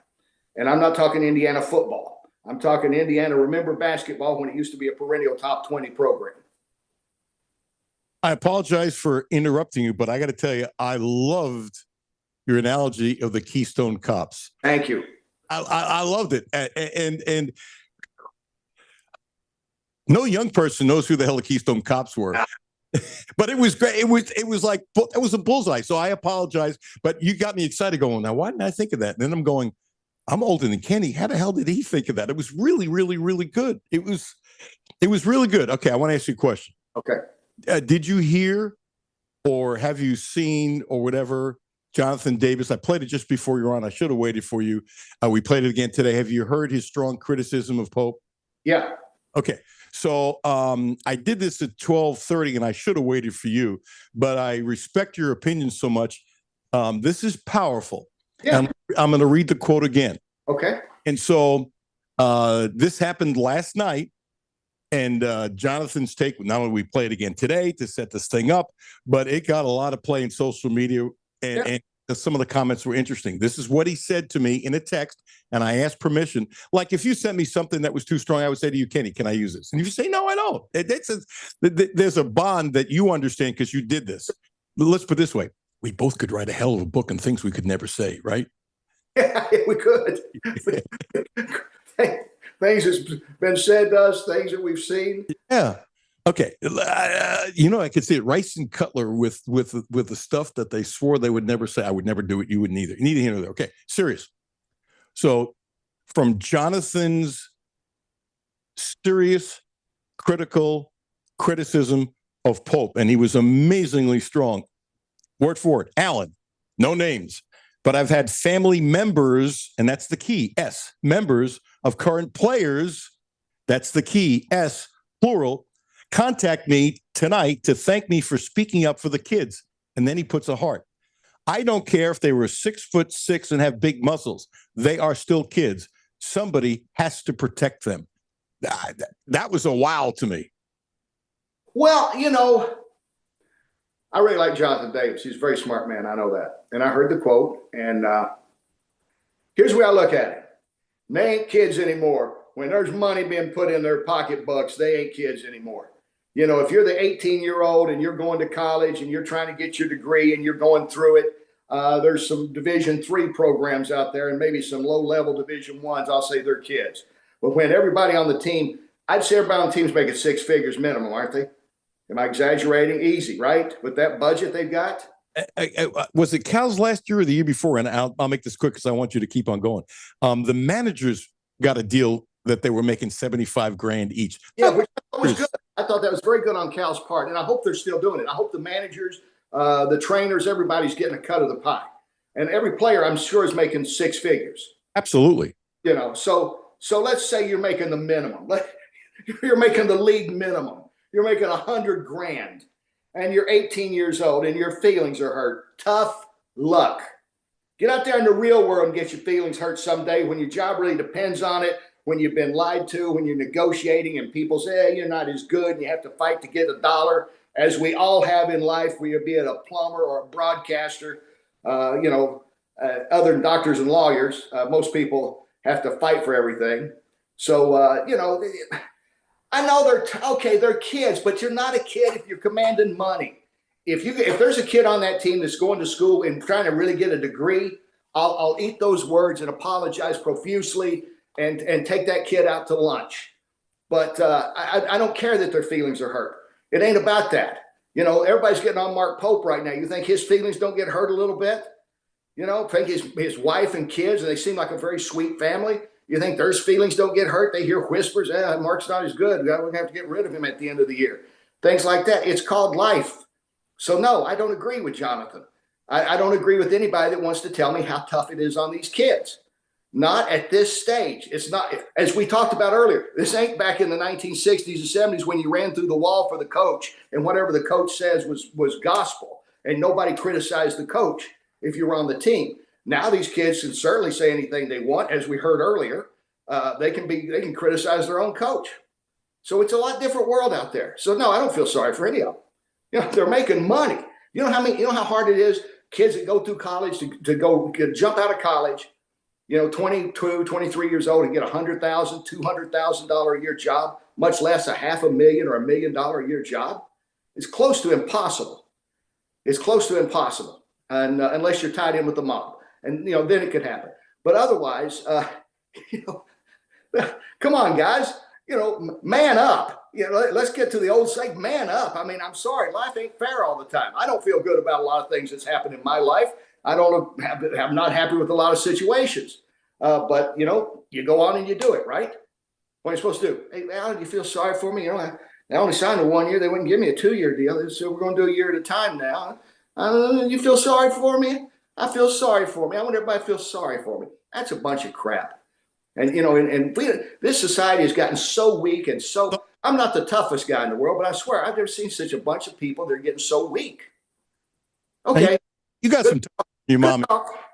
And I'm not talking Indiana football. I'm talking Indiana, remember basketball when it used to be a perennial top 20 program. I apologize for interrupting you, but I got to tell you, I loved your analogy of the Keystone Cops. Thank you. I loved it. And no young person knows who the hell the Keystone Cops were. But it was great. It was like, it was a bullseye. So I apologize, but you got me excited going, now, why didn't I think of that? And then I'm going, I'm older than Kenny. How the hell did he think of that? It was really, really, really good. It was really good. Okay, I want to ask you a question. Okay. Did you hear or have you seen or whatever Jonathan Davis? I played it just before you were on. I should have waited for you. We played it again today. Have you heard his strong criticism of Pope? Yeah. Okay. So I did this at 12:30 and I should have waited for you, but I respect your opinion so much. This is powerful. Yeah. I'm going to read the quote again. Okay. And so this happened last night, and Jonathan's take, not only we play it again today to set this thing up, but it got a lot of play in social media, and some of the comments were interesting. This is what he said to me in a text, and I asked permission. Like if you sent me something that was too strong, I would say to you, Kenny, can I use this? And if you say, no, I don't. There's a bond that you understand because you did this. Let's put it this way. We both could write a hell of a book on things we could never say, right? Yeah, we could. Things that's been said to us, things that we've seen. Yeah. Okay. I could see it. Rice and Cutler with the stuff that they swore they would never say. I would never do it. You wouldn't either. Neither here nor there. Okay. Serious. So from Jonathan's serious, critical criticism of Pope, and he was amazingly strong. Word for it. Alan, no names, but I've had family members, and that's the key, S, members of current players, that's the key, S, plural, contact me tonight to thank me for speaking up for the kids. And then he puts a heart. I don't care if they were 6'6" and have big muscles. They are still kids. Somebody has to protect them. That was a wow to me. Well, I really like Jonathan Davis. He's a very smart man. I know that. And I heard the quote. And here's the way I look at it. They ain't kids anymore. When there's money being put in their pocketbooks, they ain't kids anymore. If you're the 18-year-old and you're going to college and you're trying to get your degree and you're going through it, there's some Division III programs out there and maybe some low-level Division Is. I'll say they're kids. But when everybody on the team, I'd say everybody on the team's making 6 figures minimum, aren't they? Am I exaggerating? Easy, right? With that budget they've got? Was it Cal's last year or the year before? And I'll make this quick because I want you to keep on going. The managers got a deal that they were making $75,000 each. Yeah, which was good. I thought that was very good on Cal's part, and I hope they're still doing it. I hope the managers, the trainers, everybody's getting a cut of the pie, and every player, I'm sure, is making six figures. Absolutely. You know, so let's say you're making the minimum. You're making the league minimum. You're making $100,000, and you're 18 years old, and your feelings are hurt. Tough luck. Get out there in the real world and get your feelings hurt someday when your job really depends on it. When you've been lied to, when you're negotiating and people say, hey, you're not as good and you have to fight to get a dollar, as we all have in life, whether be it a plumber or a broadcaster, other than doctors and lawyers, most people have to fight for everything. So, I know they're kids, but you're not a kid if you're commanding money. If there's a kid on that team that's going to school and trying to really get a degree, I'll eat those words and apologize profusely and take that kid out to lunch. But I don't care that their feelings are hurt. It ain't about that. Everybody's getting on Mark Pope right now. You think his feelings don't get hurt a little bit? Think his wife and kids, and they seem like a very sweet family. You think their feelings don't get hurt? They hear whispers, Mark's not as good. We're going to have to get rid of him at the end of the year. Things like that. It's called life. So, no, I don't agree with Jonathan. I don't agree with anybody that wants to tell me how tough it is on these kids. Not at this stage. It's not, as we talked about earlier, this ain't back in the 1960s and 70s when you ran through the wall for the coach and whatever the coach says was gospel and nobody criticized the coach if you were on the team. Now these kids can certainly say anything they want, as we heard earlier. They can criticize their own coach. So it's a lot different world out there. So no, I don't feel sorry for any of them. They're making money. You know how hard it is, kids that go through college to jump out of college, 22, 23 years old and get $100,000, $200,000 a year job, much less $500,000 or $1 million a year job. It's close to impossible. It's close to impossible, and unless you're tied in with the mob, and then it could happen. But otherwise, come on, guys, man up. Let's get to the old saying, man up. I mean, I'm sorry, life ain't fair all the time. I don't feel good about a lot of things that's happened in my life. I'm not happy with a lot of situations, but you go on and you do it, right? What are you supposed to do? Hey, Alan, you feel sorry for me? I only signed a 1 year. They wouldn't give me a 2-year deal. So we're going to do a year at a time now. You feel sorry for me? I feel sorry for me. I want everybody to feel sorry for me. That's a bunch of crap. And this society has gotten so weak and so. I'm not the toughest guy in the world, but I swear I've never seen such a bunch of people that are getting so weak. Okay. You got some talk, your mom.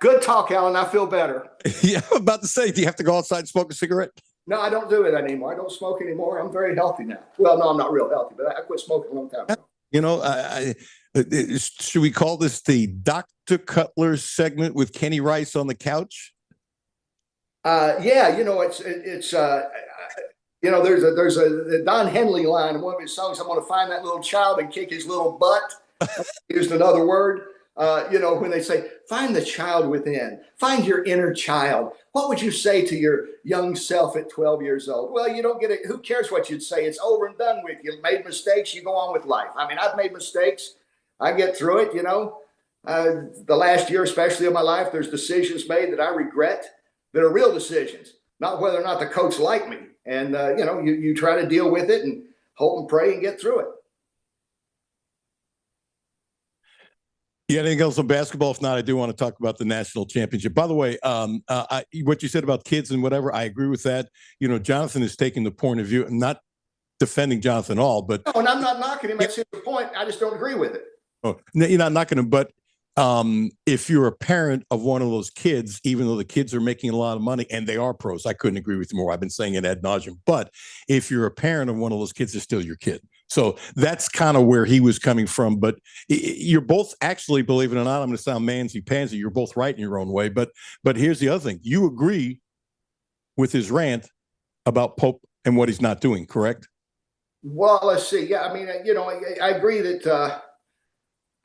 Good talk, Alan. I feel better. Yeah, I'm about to say, do you have to go outside and smoke a cigarette? No, I don't do it anymore. I don't smoke anymore. I'm very healthy now. Well, no, I'm not real healthy, but I quit smoking a long time ago. Should we call this the Dr. Cutler segment with Kenny Rice on the couch? Yeah, it's there's a Don Henley line in one of his songs. I'm going to find that little child and kick his little butt. Used another word. When they say, find the child within, find your inner child. What would you say to your young self at 12 years old? Well, you don't get it. Who cares what you'd say? It's over and done with. You made mistakes. You go on with life. I mean, I've made mistakes. I get through it. The last year, especially of my life, there's decisions made that I regret that are real decisions, not whether or not the coach liked me. And, you try to deal with it and hope and pray and get through it. Yeah, anything else on basketball? If not, I do want to talk about the national championship. By the way, what you said about kids and whatever, I agree with that. Jonathan is taking the point of view. I'm not defending Jonathan at all, but no, and I'm not knocking him. That's the point. I just don't agree with it. Oh, no, you're not knocking him, but if you're a parent of one of those kids, even though the kids are making a lot of money and they are pros, I couldn't agree with you more. I've been saying it ad nauseum. But if you're a parent of one of those kids, it's still your kid. So that's kind of where he was coming from. But you're both actually, believe it or not, I'm going to sound mansy-pansy. You're both right in your own way. But here's the other thing. You agree with his rant about Pope and what he's not doing, correct? Well, let's see. Yeah, I mean, I agree that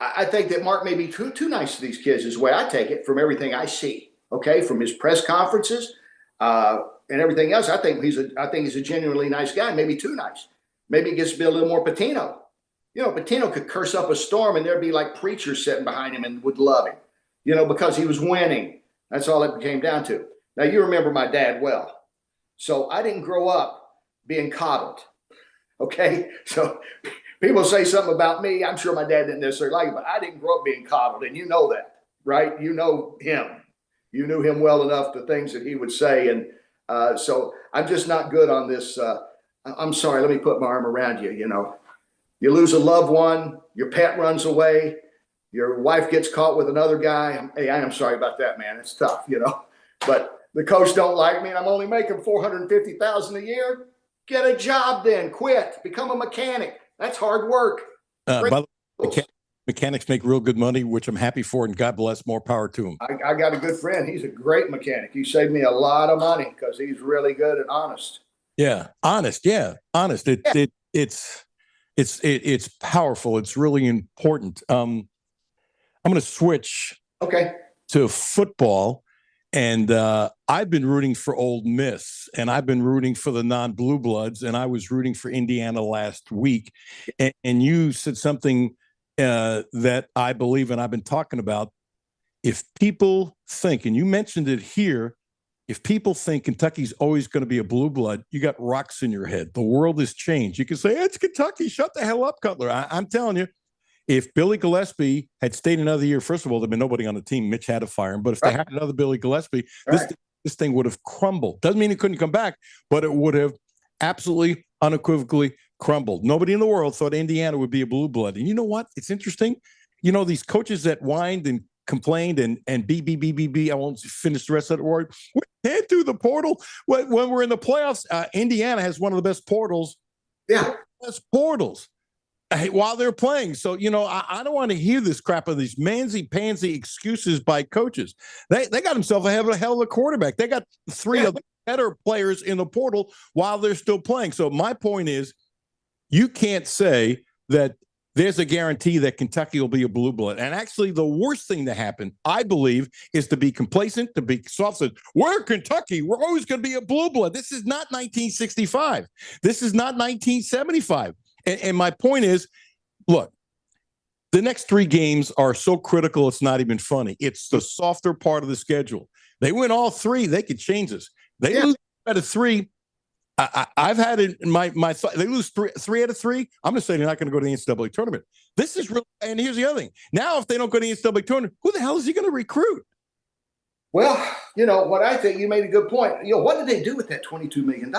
I think that Mark may be too nice to these kids is the way I take it from everything I see. Okay, from his press conferences and everything else. I think he's a genuinely nice guy. Maybe too nice. Maybe he gets to be a little more Patino. Pitino could curse up a storm and there'd be like preachers sitting behind him and would love him, because he was winning. That's all it came down to. Now, you remember my dad well. So I didn't grow up being coddled. Okay. So people say something about me. I'm sure my dad didn't necessarily like it, but I didn't grow up being coddled. And you know that, right? You know him. You knew him well enough, the things that he would say. And so I'm just not good on this. I'm sorry. Let me put my arm around you. You lose a loved one, your pet runs away, your wife gets caught with another guy. Hey, I am sorry about that, man. It's tough, but the coach don't like me and I'm only making $450,000 a year. Get a job then, quit, become a mechanic. That's hard work. By the way, mechanics make real good money, which I'm happy for, and God bless, more power to him. I got a good friend. He's a great mechanic. He saved me a lot of money because he's really good and honest. Yeah, honest. Yeah, honest. It's powerful. It's really important. I'm going to switch to football, and I've been rooting for Ole Miss, and I've been rooting for the non-blue bloods, and I was rooting for Indiana last week. And you said something that I believe, and I've been talking about. If people think, and you mentioned it here, if people think Kentucky's always going to be a blue blood, you got rocks in your head. The world has changed. You can say, it's Kentucky. Shut the hell up, Cutler. I'm telling you, if Billy Gillispie had stayed another year, first of all, there'd been nobody on the team. Mitch had to fire him. But if they had another Billy Gillispie, this thing would have crumbled. Doesn't mean it couldn't come back, but it would have absolutely, unequivocally crumbled. Nobody in the world thought Indiana would be a blue blood. And you know what? It's interesting. These coaches that whined and complained and I won't finish the rest of the word. We can't do the portal. When we're in the playoffs, Indiana has one of the best portals. Yeah. Best portals while they're playing. So, I don't want to hear this crap of these pansy excuses by coaches. They got themselves a hell of a quarterback. They got three of the better players in the portal while they're still playing. So my point is, you can't say that there's a guarantee that Kentucky will be a blue blood. And actually, the worst thing to happen, I believe, is to be complacent, to be soft. We're Kentucky. We're always going to be a blue blood. This is not 1965. This is not 1975. And my point is, look, the next three games are so critical, it's not even funny. It's the softer part of the schedule. They win all three, they could change this. They lose out of three. I've had it in my they lose three out of three. I'm going to say they're not going to go to the NCAA tournament. This is real. And here's the other thing. Now, if they don't go to the NCAA tournament, who the hell is he going to recruit? Well, what I think, you made a good point. What did they do with that $22 million?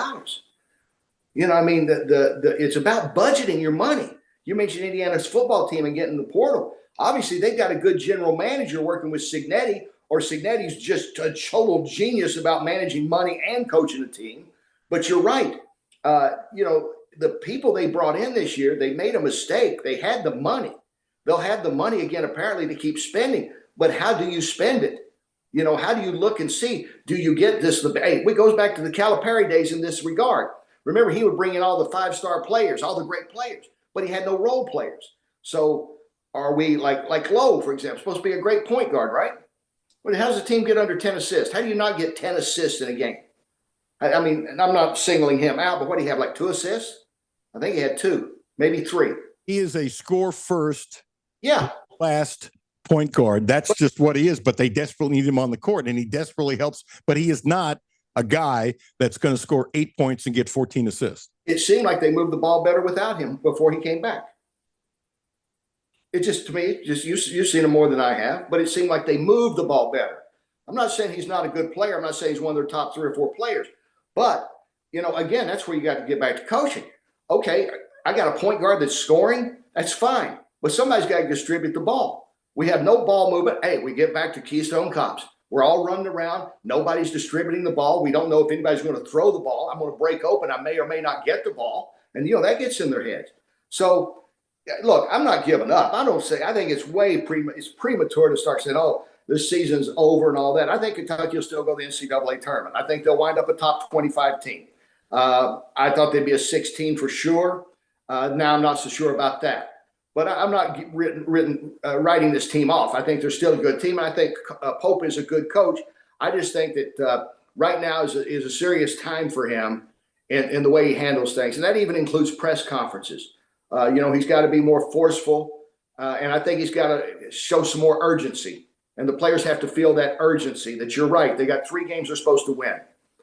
It's about budgeting your money. You mentioned Indiana's football team and getting the portal. Obviously, they've got a good general manager working with Cignetti, or Cignetti's just a total genius about managing money and coaching a team. But you're right. The people they brought in this year, they made a mistake. They had the money. They'll have the money again, apparently, to keep spending. But how do you spend it? How do you look and see? Do you get this? It goes back to the Calipari days in this regard. Remember, he would bring in all the five-star players, all the great players, but he had no role players. So are we like Lowe, for example, supposed to be a great point guard, right? Well, how does a team get under 10 assists? How do you not get 10 assists in a game? I mean, and I'm not singling him out, but what do you have, like 2 assists? I think he had 2, maybe 3. He is a score first, last point guard. That's just what he is, but they desperately need him on the court, and he desperately helps, but he is not a guy that's going to score 8 points and get 14 assists. It seemed like they moved the ball better without him before he came back. It just, to me, you've seen him more than I have, but it seemed like they moved the ball better. I'm not saying he's not a good player. I'm not saying he's one of their top 3 or 4 players. But, again, that's where you got to get back to coaching. Okay, I got a point guard that's scoring. That's fine. But somebody's got to distribute the ball. We have no ball movement. Hey, we get back to Keystone Cops. We're all running around. Nobody's distributing the ball. We don't know if anybody's going to throw the ball. I'm going to break open. I may or may not get the ball. And, that gets in their heads. So, look, I'm not giving up. I think it's it's premature to start saying, this season's over and all that. I think Kentucky will still go to the NCAA tournament. I think they'll wind up a top 25 team. I thought they'd be a 16 for sure. Now I'm not so sure about that. But I'm not writing this team off. I think they're still a good team. I think Pope is a good coach. I just think that right now is a serious time for him in the way he handles things. And that even includes press conferences. He's got to be more forceful, and I think he's got to show some more urgency. And the players have to feel that urgency that you're right. They got 3 games they're supposed to win.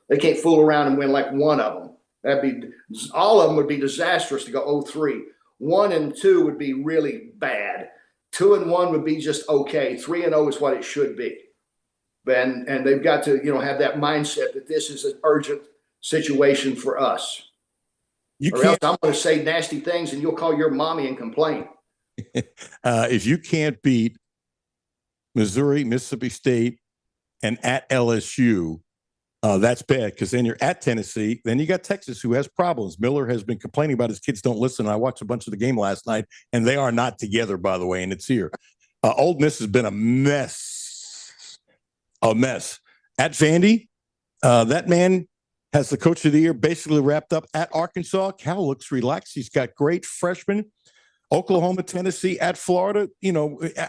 They can't fool around and win like one of them. All of them would be disastrous to go 0-3. 1 and 2 would be really bad. 2 and 1 would be just okay. 3 and 0 is what it should be. And they've got to, have that mindset that this is an urgent situation for us. Or else I'm going to say nasty things and you'll call your mommy and complain. If you can't beat Missouri, Mississippi State, and at LSU, that's bad, because then you're at Tennessee. Then you got Texas, who has problems. Miller has been complaining about his kids don't listen. I watched a bunch of the game last night, and they are not together, by the way, and it's here. Ole Miss has been a mess. A mess. At Vandy, that man has the coach of the year basically wrapped up. At Arkansas, Cal looks relaxed. He's got great freshmen. Oklahoma, Tennessee, at Florida.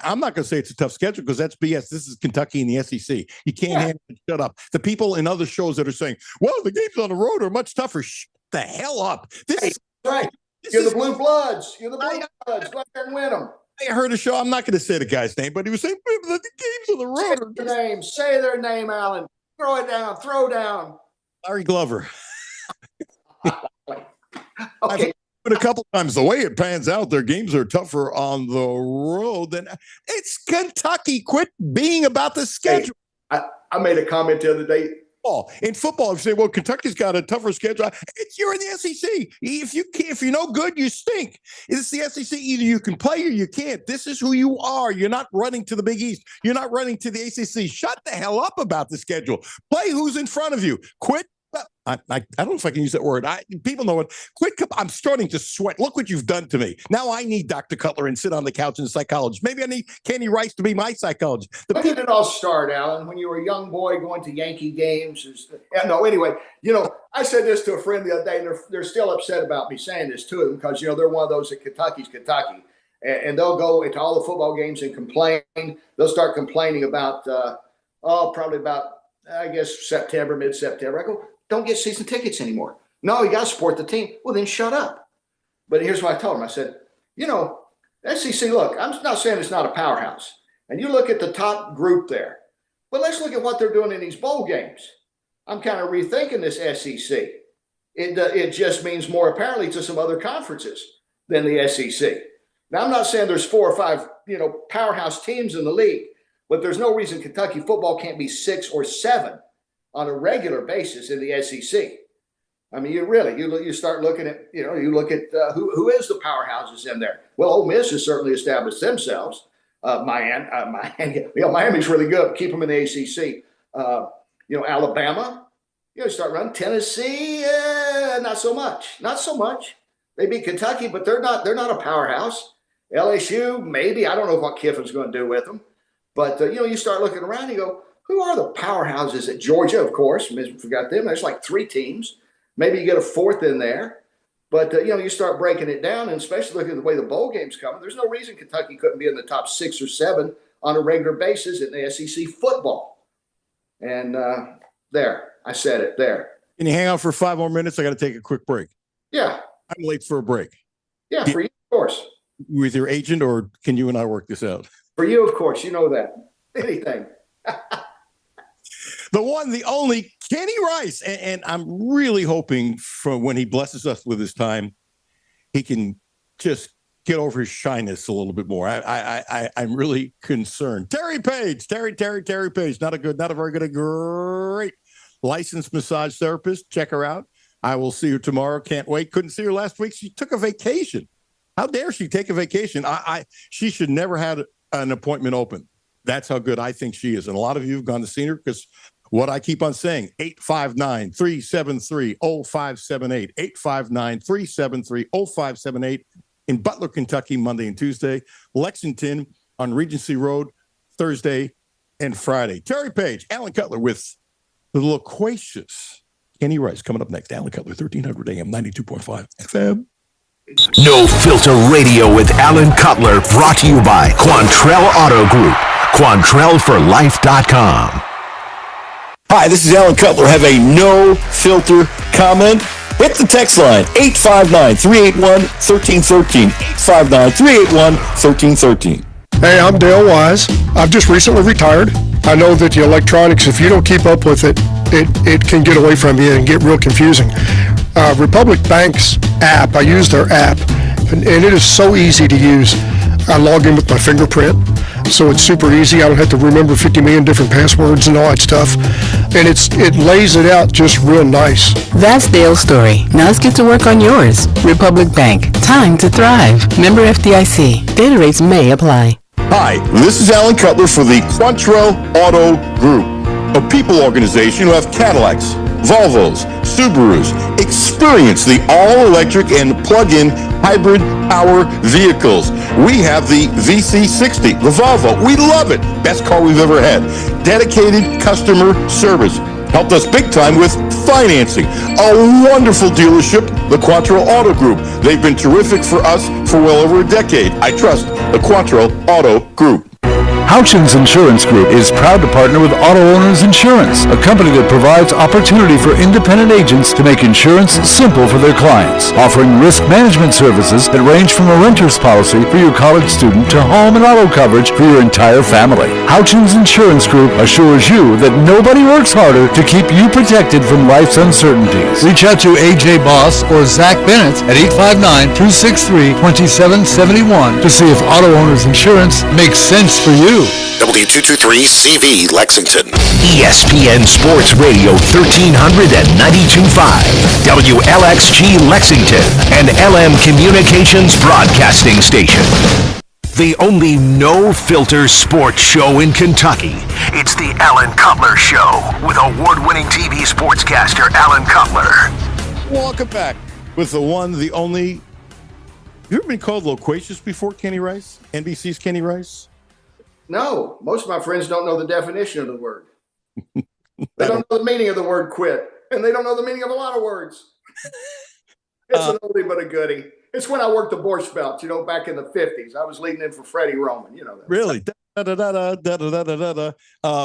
I'm not going to say it's a tough schedule because that's BS. This is Kentucky and the SEC. You can't handle it. Shut up. The people in other shows that are saying, well, the games on the road are much tougher. Shut the hell up. This is right. You're the Blue Bloods. You're the Blue Bloods. Go out there and win them. I heard a show. I'm not going to say the guy's name, but he was saying the games on the road. Say their name, Alan. Throw it down. Throw down. Larry Glover. Okay. But a couple times, the way it pans out, their games are tougher on the road than it's Kentucky. Quit being about the schedule. Hey, I made a comment the other day. In football, if you say, well, Kentucky's got a tougher schedule, you're in the SEC. If you're no good, you stink. It's the SEC. Either you can play or you can't. This is who you are. You're not running to the Big East. You're not running to the ACC. Shut the hell up about the schedule. Play who's in front of you. Quit. I don't know if I can use that word. People know it. Quit. I'm starting to sweat. Look what you've done to me. Now I need Dr. Cutler and sit on the couch and psychologist. Maybe I need Kenny Rice to be my psychologist. When did it all start, Alan? When you were a young boy going to Yankee games? Anyway, I said this to a friend the other day, and they're still upset about me saying this to them because, they're one of those that Kentucky's Kentucky. And they'll go into all the football games and complain. They'll start complaining about, probably about, I guess, September, mid-September. I go, don't get season tickets anymore. No, you got to support the team. Well, then shut up. But here's what I told him. I said, SEC, look, I'm not saying it's not a powerhouse. And you look at the top group there. But let's look at what they're doing in these bowl games. I'm kind of rethinking this SEC. It just means more apparently to some other conferences than the SEC. Now, I'm not saying there's 4 or 5, powerhouse teams in the league, but there's no reason Kentucky football can't be 6 or 7 on a regular basis in the SEC. I mean, you start looking at, you look at who is the powerhouses in there. Well, Ole Miss has certainly established themselves. Miami's really good. Keep them in the ACC. Alabama, start running. Tennessee, not so much. They beat Kentucky, but they're not a powerhouse. LSU, maybe. I don't know what Kiffin's going to do with them. But, you start looking around and you go, who are the powerhouses at Georgia, of course? I forgot them. There's like 3 teams. Maybe you get a 4th in there. But, you start breaking it down, and especially looking at the way the bowl game's coming, there's no reason Kentucky couldn't be in the top 6 or 7 on a regular basis in the SEC football. And there, I said it there. Can you hang out for 5 more minutes? I got to take a quick break. Yeah. I'm late for a break. Yeah, for you, of course. With your agent, or can you and I work this out? For you, of course. You know that. Anything. The one, the only, Kenny Rice. And I'm really hoping for when he blesses us with his time, he can just get over his shyness a little bit more. I'm really concerned. Terry Page. Terry Page. Not a great licensed massage therapist. Check her out. I will see her tomorrow. Can't wait. Couldn't see her last week. She took a vacation. How dare she take a vacation? She should never have an appointment open. That's how good I think she is. And a lot of you have gone to see her because what I keep on saying, 859-373-0578, 859-373-0578 in Butler, Kentucky, Monday and Tuesday, Lexington on Regency Road, Thursday and Friday. Terry Page, Alan Cutler with the loquacious Kenny Rice coming up next. Alan Cutler, 1300 AM, 92.5 FM. No Filter Radio with Alan Cutler, brought to you by Quantrell Auto Group. QuantrellForLife.com. Hi, this is Alan Cutler. Have a no filter comment. Hit the text line 859-381-1313. 859-381-1313. Hey, I'm Dale Wise. I've just recently retired. I know that the electronics, if you don't keep up with it, it can get away from you and get real confusing. Republic Bank's app, I use their app, and it is so easy to use. I log in with my fingerprint, so it's super easy. I don't have to remember 50 million different passwords and all that stuff. And it lays it out just real nice. That's Dale's story. Now let's get to work on yours. Republic Bank. Time to thrive. Member FDIC. Data rates may apply. Hi, this is Alan Cutler for the Quantrell Auto Group, a people organization who have Cadillacs, Volvos, Subarus. Experience the all-electric and plug-in hybrid power vehicles. We have the VC60, the Volvo. We love it. Best car we've ever had. Dedicated customer service. Helped us big time with financing. A wonderful dealership, the Quantrell Auto Group. They've been terrific for us for well over a decade. I trust the Quantrell Auto Group. Houchins Insurance Group is proud to partner with Auto Owners Insurance, a company that provides opportunity for independent agents to make insurance simple for their clients, offering risk management services that range from a renter's policy for your college student to home and auto coverage for your entire family. Houchins Insurance Group assures you that nobody works harder to keep you protected from life's uncertainties. Reach out to AJ Boss or Zach Bennett at 859-263-2771 to see if Auto Owners Insurance makes sense for you. W223CV Lexington. ESPN Sports Radio 1300 and 92.5. WLXG Lexington, an LM Communications broadcasting station. The only no-filter sports show in Kentucky. It's the Alan Cutler Show with award-winning TV sportscaster Alan Cutler. Welcome back with the one, the only. You ever been called loquacious before, Kenny Rice? NBC's Kenny Rice? No, most of my friends don't know the definition of the word. They don't know the meaning of the word quit, and they don't know the meaning of a lot of words. It's an oldie but a goodie. It's when I worked the Borscht Belt, back in the 50s. I was leading in for Freddie Roman, that. Really?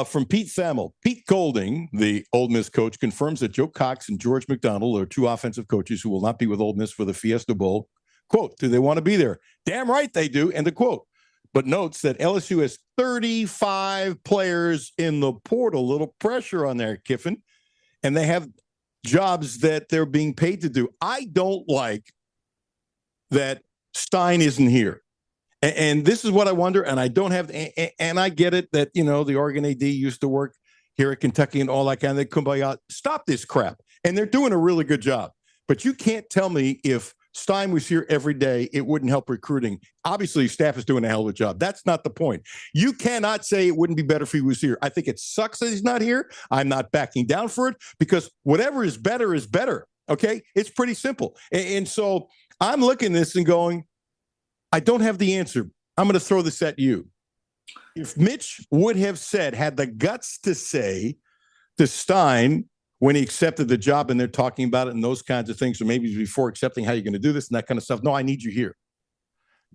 From Pete Thamel. Pete Golding, the Ole Miss coach, confirms that Joe Cox and George McDonald are two offensive coaches who will not be with Ole Miss for the Fiesta Bowl. Quote, do they want to be there? Damn right they do. And the quote, but notes that LSU has 35 players in the portal. Little pressure on there, Kiffin. And they have jobs that they're being paid to do. I don't like that Stein isn't here. And this is what I wonder, and I don't have, and I get it that, the Oregon AD used to work here at Kentucky and all that kind of thing. Kumbaya, stop this crap. And they're doing a really good job. But you can't tell me if Stein was here every day, it wouldn't help recruiting. Obviously, staff is doing a hell of a job. That's not the point. You cannot say it wouldn't be better if he was here. I think it sucks that he's not here. I'm not backing down for it because whatever is better is better. Okay? It's pretty simple. And so I'm looking at this and going, I don't have the answer. I'm going to throw this at you. If Mitch would have had the guts to say to Stein, when he accepted the job and they're talking about it and those kinds of things, or maybe before accepting how you're going to do this and that kind of stuff. No, I need you here.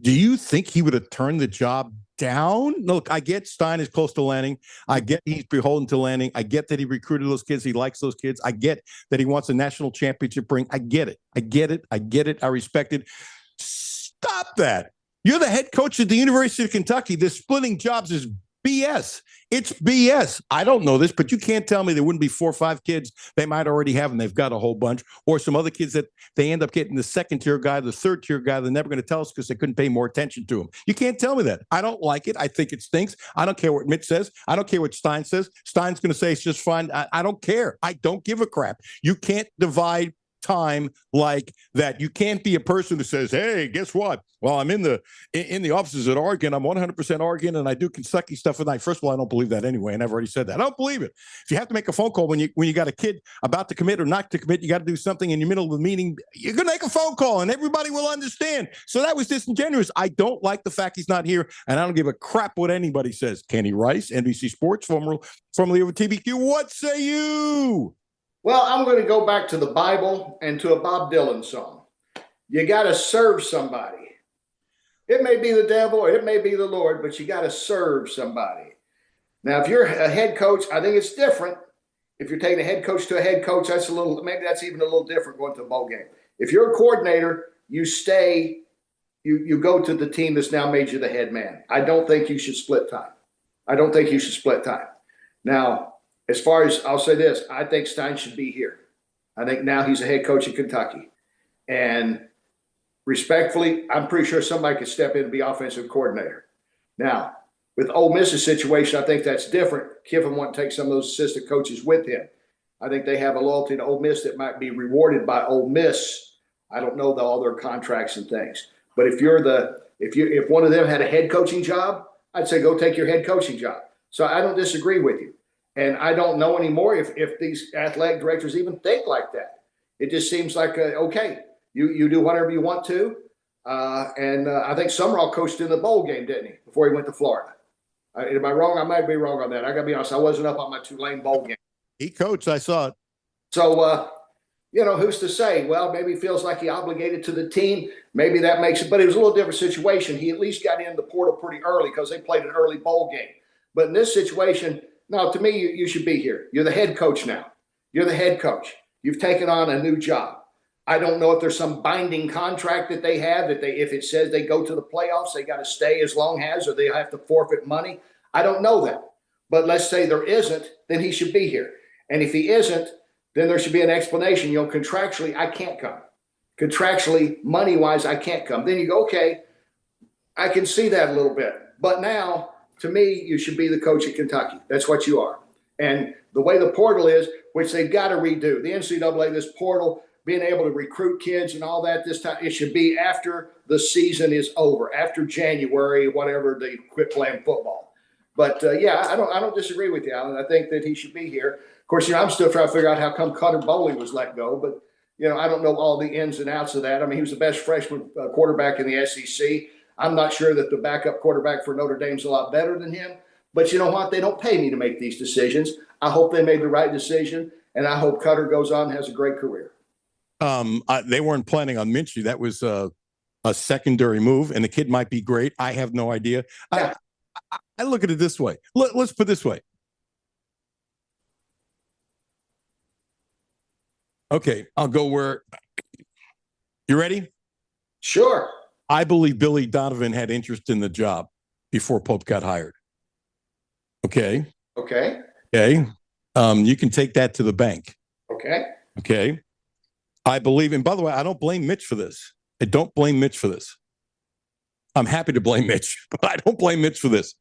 Do you think he would have turned the job down? Look, I get Stein is close to Lanning. I get he's beholden to Lanning. I get that he recruited those kids. He likes those kids. I get that he wants a national championship ring. I get it. I get it. I get it. I respect it. Stop that. You're the head coach at the University of Kentucky. This splitting jobs is BS. It's BS. I don't know this, but you can't tell me there wouldn't be 4 or 5 kids they might already have, and they've got a whole bunch, or some other kids that they end up getting the second-tier guy, the third-tier guy. They're never going to tell us because they couldn't pay more attention to him. You can't tell me that. I don't like it. I think it stinks. I don't care what Mitch says. I don't care what Stein says. Stein's going to say it's just fine. I don't care. I don't give a crap. You can't divide time like that. You can't be a person who says, hey, guess what? Well, I'm in the offices at Oregon. I'm 100% Oregon, and I do Kentucky stuff at night. First of all, I don't believe that anyway, and I've already said that. I don't believe it. If you have to make a phone call when you got a kid about to commit or not to commit, you got to do something in the middle of the meeting, you're going to make a phone call, and everybody will understand. So that was disingenuous. I don't like the fact he's not here, and I don't give a crap what anybody says. Kenny Rice, NBC Sports, formerly over TBQ. What say you? Well, I'm going to go back to the Bible and to a Bob Dylan song. You got to serve somebody. It may be the devil or it may be the Lord, but you got to serve somebody. Now, if you're a head coach, I think it's different. If you're taking a head coach to a head coach, maybe that's even a little different going to a bowl game. If you're a coordinator, you stay, you go to the team that's now made you the head man. I don't think you should split time. Now, as far as, I'll say this, I think Stein should be here. I think now he's a head coach in Kentucky. And respectfully, I'm pretty sure somebody could step in and be offensive coordinator. Now, with Ole Miss's situation, I think that's different. Kiffin won't take some of those assistant coaches with him. I think they have a loyalty to Ole Miss that might be rewarded by Ole Miss. I don't know all their contracts and things. But if one of them had a head coaching job, I'd say go take your head coaching job. So I don't disagree with you. And I don't know anymore if these athletic directors even think like that. It just seems like, okay, you do whatever you want to. And I think Summerall coached in the bowl game, didn't he, before he went to Florida? Am I wrong? I might be wrong on that. I got to be honest. I wasn't up on my Tulane bowl game. He coached. I saw it. So, who's to say? Well, maybe he feels like he obligated to the team. Maybe that makes it. But it was a little different situation. He at least got in the portal pretty early because they played an early bowl game. But in this situation, no, to me, you should be here. You're the head coach now. You're the head coach. You've taken on a new job. I don't know if there's some binding contract that they have that if it says they go to the playoffs, they got to stay as long as, or they have to forfeit money. I don't know that. But let's say there isn't, then he should be here. And if he isn't, then there should be an explanation. Contractually, I can't come. Contractually, money-wise, I can't come. Then you go, okay, I can see that a little bit. But now, to me, you should be the coach at Kentucky. That's what you are. And the way the portal is, which they've got to redo, the NCAA, this portal, being able to recruit kids and all that this time, it should be after the season is over, after January, whatever, they quit playing football. But I don't disagree with you, Alan. I think that he should be here. Of course, I'm still trying to figure out how come Cutter Bowley was let go, but I don't know all the ins and outs of that. I mean, he was the best freshman quarterback in the SEC. I'm not sure that the backup quarterback for Notre Dame's a lot better than him. But you know what? They don't pay me to make these decisions. I hope they made the right decision, and I hope Cutter goes on and has a great career. They weren't planning on Minshew. That was a secondary move, and the kid might be great. I have no idea. Yeah. I look at it this way. Let's put it this way. Okay, I'll go where. You ready? Sure. I believe Billy Donovan had interest in the job before Pope got hired. Okay. Okay. You can take that to the bank. Okay. I believe, and by the way, I don't blame Mitch for this. I'm happy to blame Mitch, but I don't blame Mitch for this.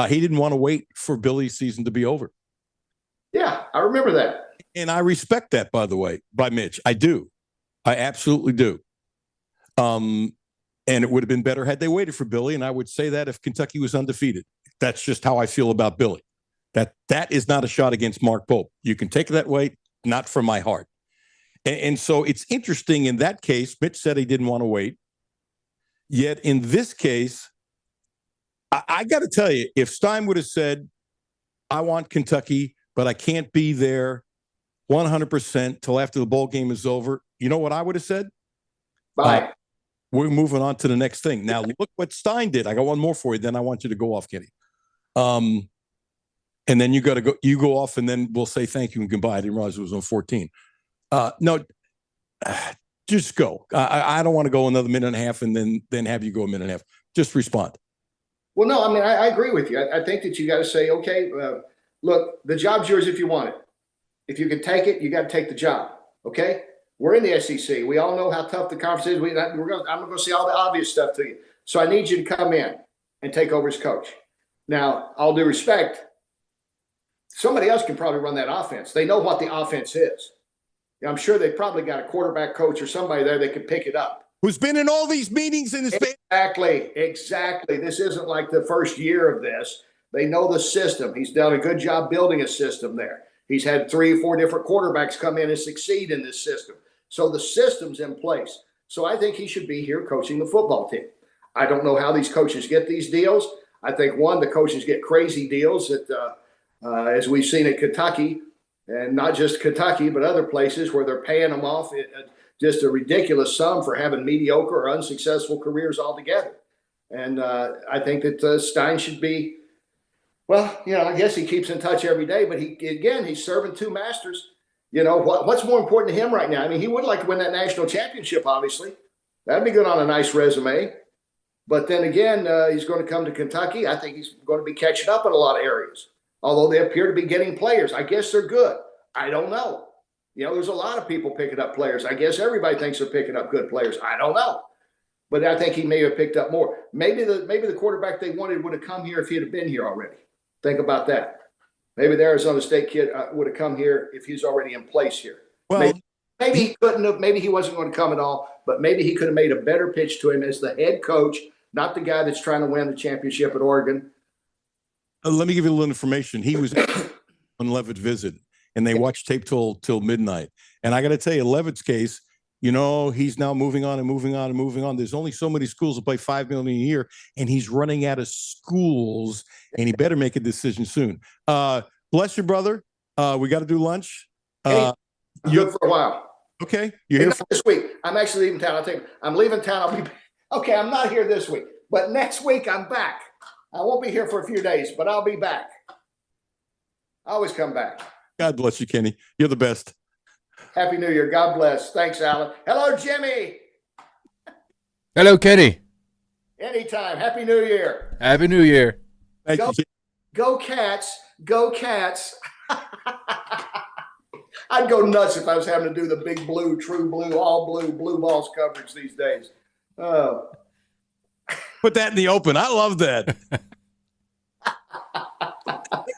He didn't want to wait for Billy's season to be over. Yeah, I remember that. And I respect that, by the way, by Mitch. I do. I absolutely do. And it would have been better had they waited for Billy, and I would say that if Kentucky was undefeated. That's just how I feel about Billy. That is not a shot against Mark Pope. You can take it that way, not from my heart. And so it's interesting in that case, Mitch said he didn't want to wait. Yet in this case, I got to tell you, if Stein would have said, I want Kentucky, but I can't be there 100% till after the bowl game is over, you know what I would have said? Bye. We're moving on to the next thing. Now, look what Stein did. I got one more for you. Then I want you to go off, Kenny. And then you go off, and then we'll say thank you and goodbye. I didn't realize it was on 14. No, just go. I don't want to go another minute and a half and then have you go a minute and a half. Just respond. Well, no, I mean, I agree with you. I think that you got to say, okay, look, the job's yours if you want it. If you can take it, you got to take the job. Okay? We're in the SEC. We all know how tough the conference is. I'm going to say all the obvious stuff to you. So I need you to come in and take over as coach. Now, all due respect, somebody else can probably run that offense. They know what the offense is. I'm sure they've probably got a quarterback coach or somebody there that could pick it up. Who's been in all these meetings in his Exactly. This isn't like the first year of this. They know the system. He's done a good job building a system there. He's had 3 or 4 different quarterbacks come in and succeed in this system. So the system's in place. So I think he should be here coaching the football team. I don't know how these coaches get these deals. I think, one, the coaches get crazy deals that, as we've seen at Kentucky, and not just Kentucky, but other places where they're paying them off just a ridiculous sum for having mediocre or unsuccessful careers altogether. And I think that Stein should be Well, I guess he keeps in touch every day, but he's serving two masters. What's more important to him right now? I mean, he would like to win that national championship, obviously. That'd be good on a nice resume. But then again, he's going to come to Kentucky. I think he's going to be catching up in a lot of areas, although they appear to be getting players. I guess they're good. I don't know. There's a lot of people picking up players. I guess everybody thinks they're picking up good players. I don't know. But I think he may have picked up more. Maybe the quarterback they wanted would have come here if he'd have been here already. Think about that. Maybe the Arizona State kid would have come here if he's already in place here. Well, maybe he couldn't have. Maybe he wasn't going to come at all. But maybe he could have made a better pitch to him as the head coach, not the guy that's trying to win the championship at Oregon. Let me give you a little information. He was on Levitt visit, and they watched tape till midnight. And I got to tell you, Levitt's case, he's now moving on and moving on and moving on. There's only so many schools that play $5 million a year, and he's running out of schools, and he better make a decision soon. Bless you, brother. We got to do lunch. I'm good for a while. Okay. You're here this week. I'm actually leaving town. I'm leaving town. I'll be okay. I'm not here this week, but next week I'm back. I won't be here for a few days, but I'll be back. I always come back. God bless you, Kenny. You're the best. Happy New Year. God bless. Thanks, Alan. Hello, Jimmy. Hello, Kenny. Anytime. Happy New Year. Happy New Year. Thank you. Go Cats. Go Cats. I'd go nuts if I was having to do the big blue, true blue, all blue balls coverage these days. Oh. Put that in the open. I love that. Put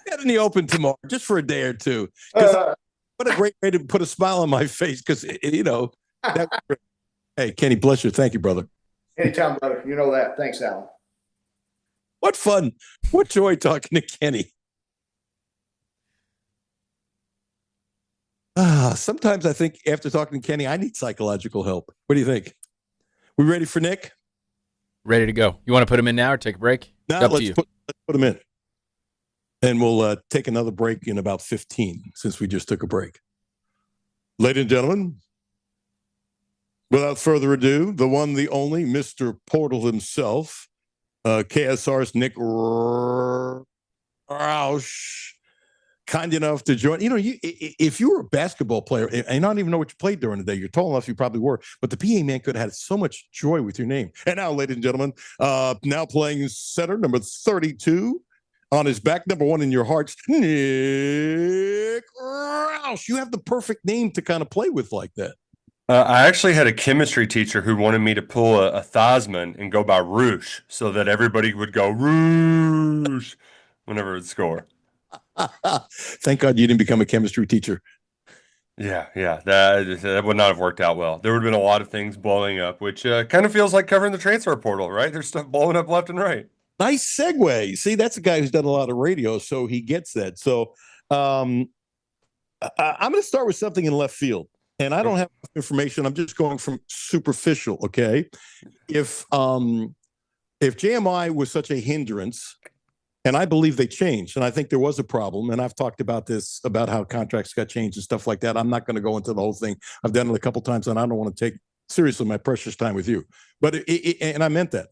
that in the open tomorrow, just for a day or two. What a great way to put a smile on my face, because, hey, Kenny, bless you. Thank you, brother. Anytime, brother. You know that. Thanks, Alan. What fun. What joy talking to Kenny. Sometimes I think after talking to Kenny, I need psychological help. What do you think? We ready for Nick? Ready to go. You want to put him in now or take a break? No, let's put him in. And we'll take another break in about 15, since we just took a break. Ladies and gentlemen, without further ado, the one, the only, Mr. Portal himself, KSR's Nick Roush, kind enough to join. If you were a basketball player, and I don't even know what you played during the day, you're tall enough, you probably were, but the PA man could have had so much joy with your name. And now, ladies and gentlemen, now playing center, number 32, on his back, number one in your hearts, Nick Roush. You have the perfect name to kind of play with like that. I actually had a chemistry teacher who wanted me to pull a Thosman and go by Roosh, so that everybody would go Roosh whenever it would score. Thank God you didn't become a chemistry teacher. Yeah, that would not have worked out well. There would have been a lot of things blowing up, which kind of feels like covering the transfer portal, right? There's stuff blowing up left and right. Nice segue. See, that's a guy who's done a lot of radio, so he gets that. So I'm going to start with something in left field, and I don't have information. I'm just going from superficial, okay? If JMI was such a hindrance, and I believe they changed, and I think there was a problem, and I've talked about this, about how contracts got changed and stuff like that. I'm not going to go into the whole thing. I've done it a couple times, and I don't want to take seriously my precious time with you. But and I meant that.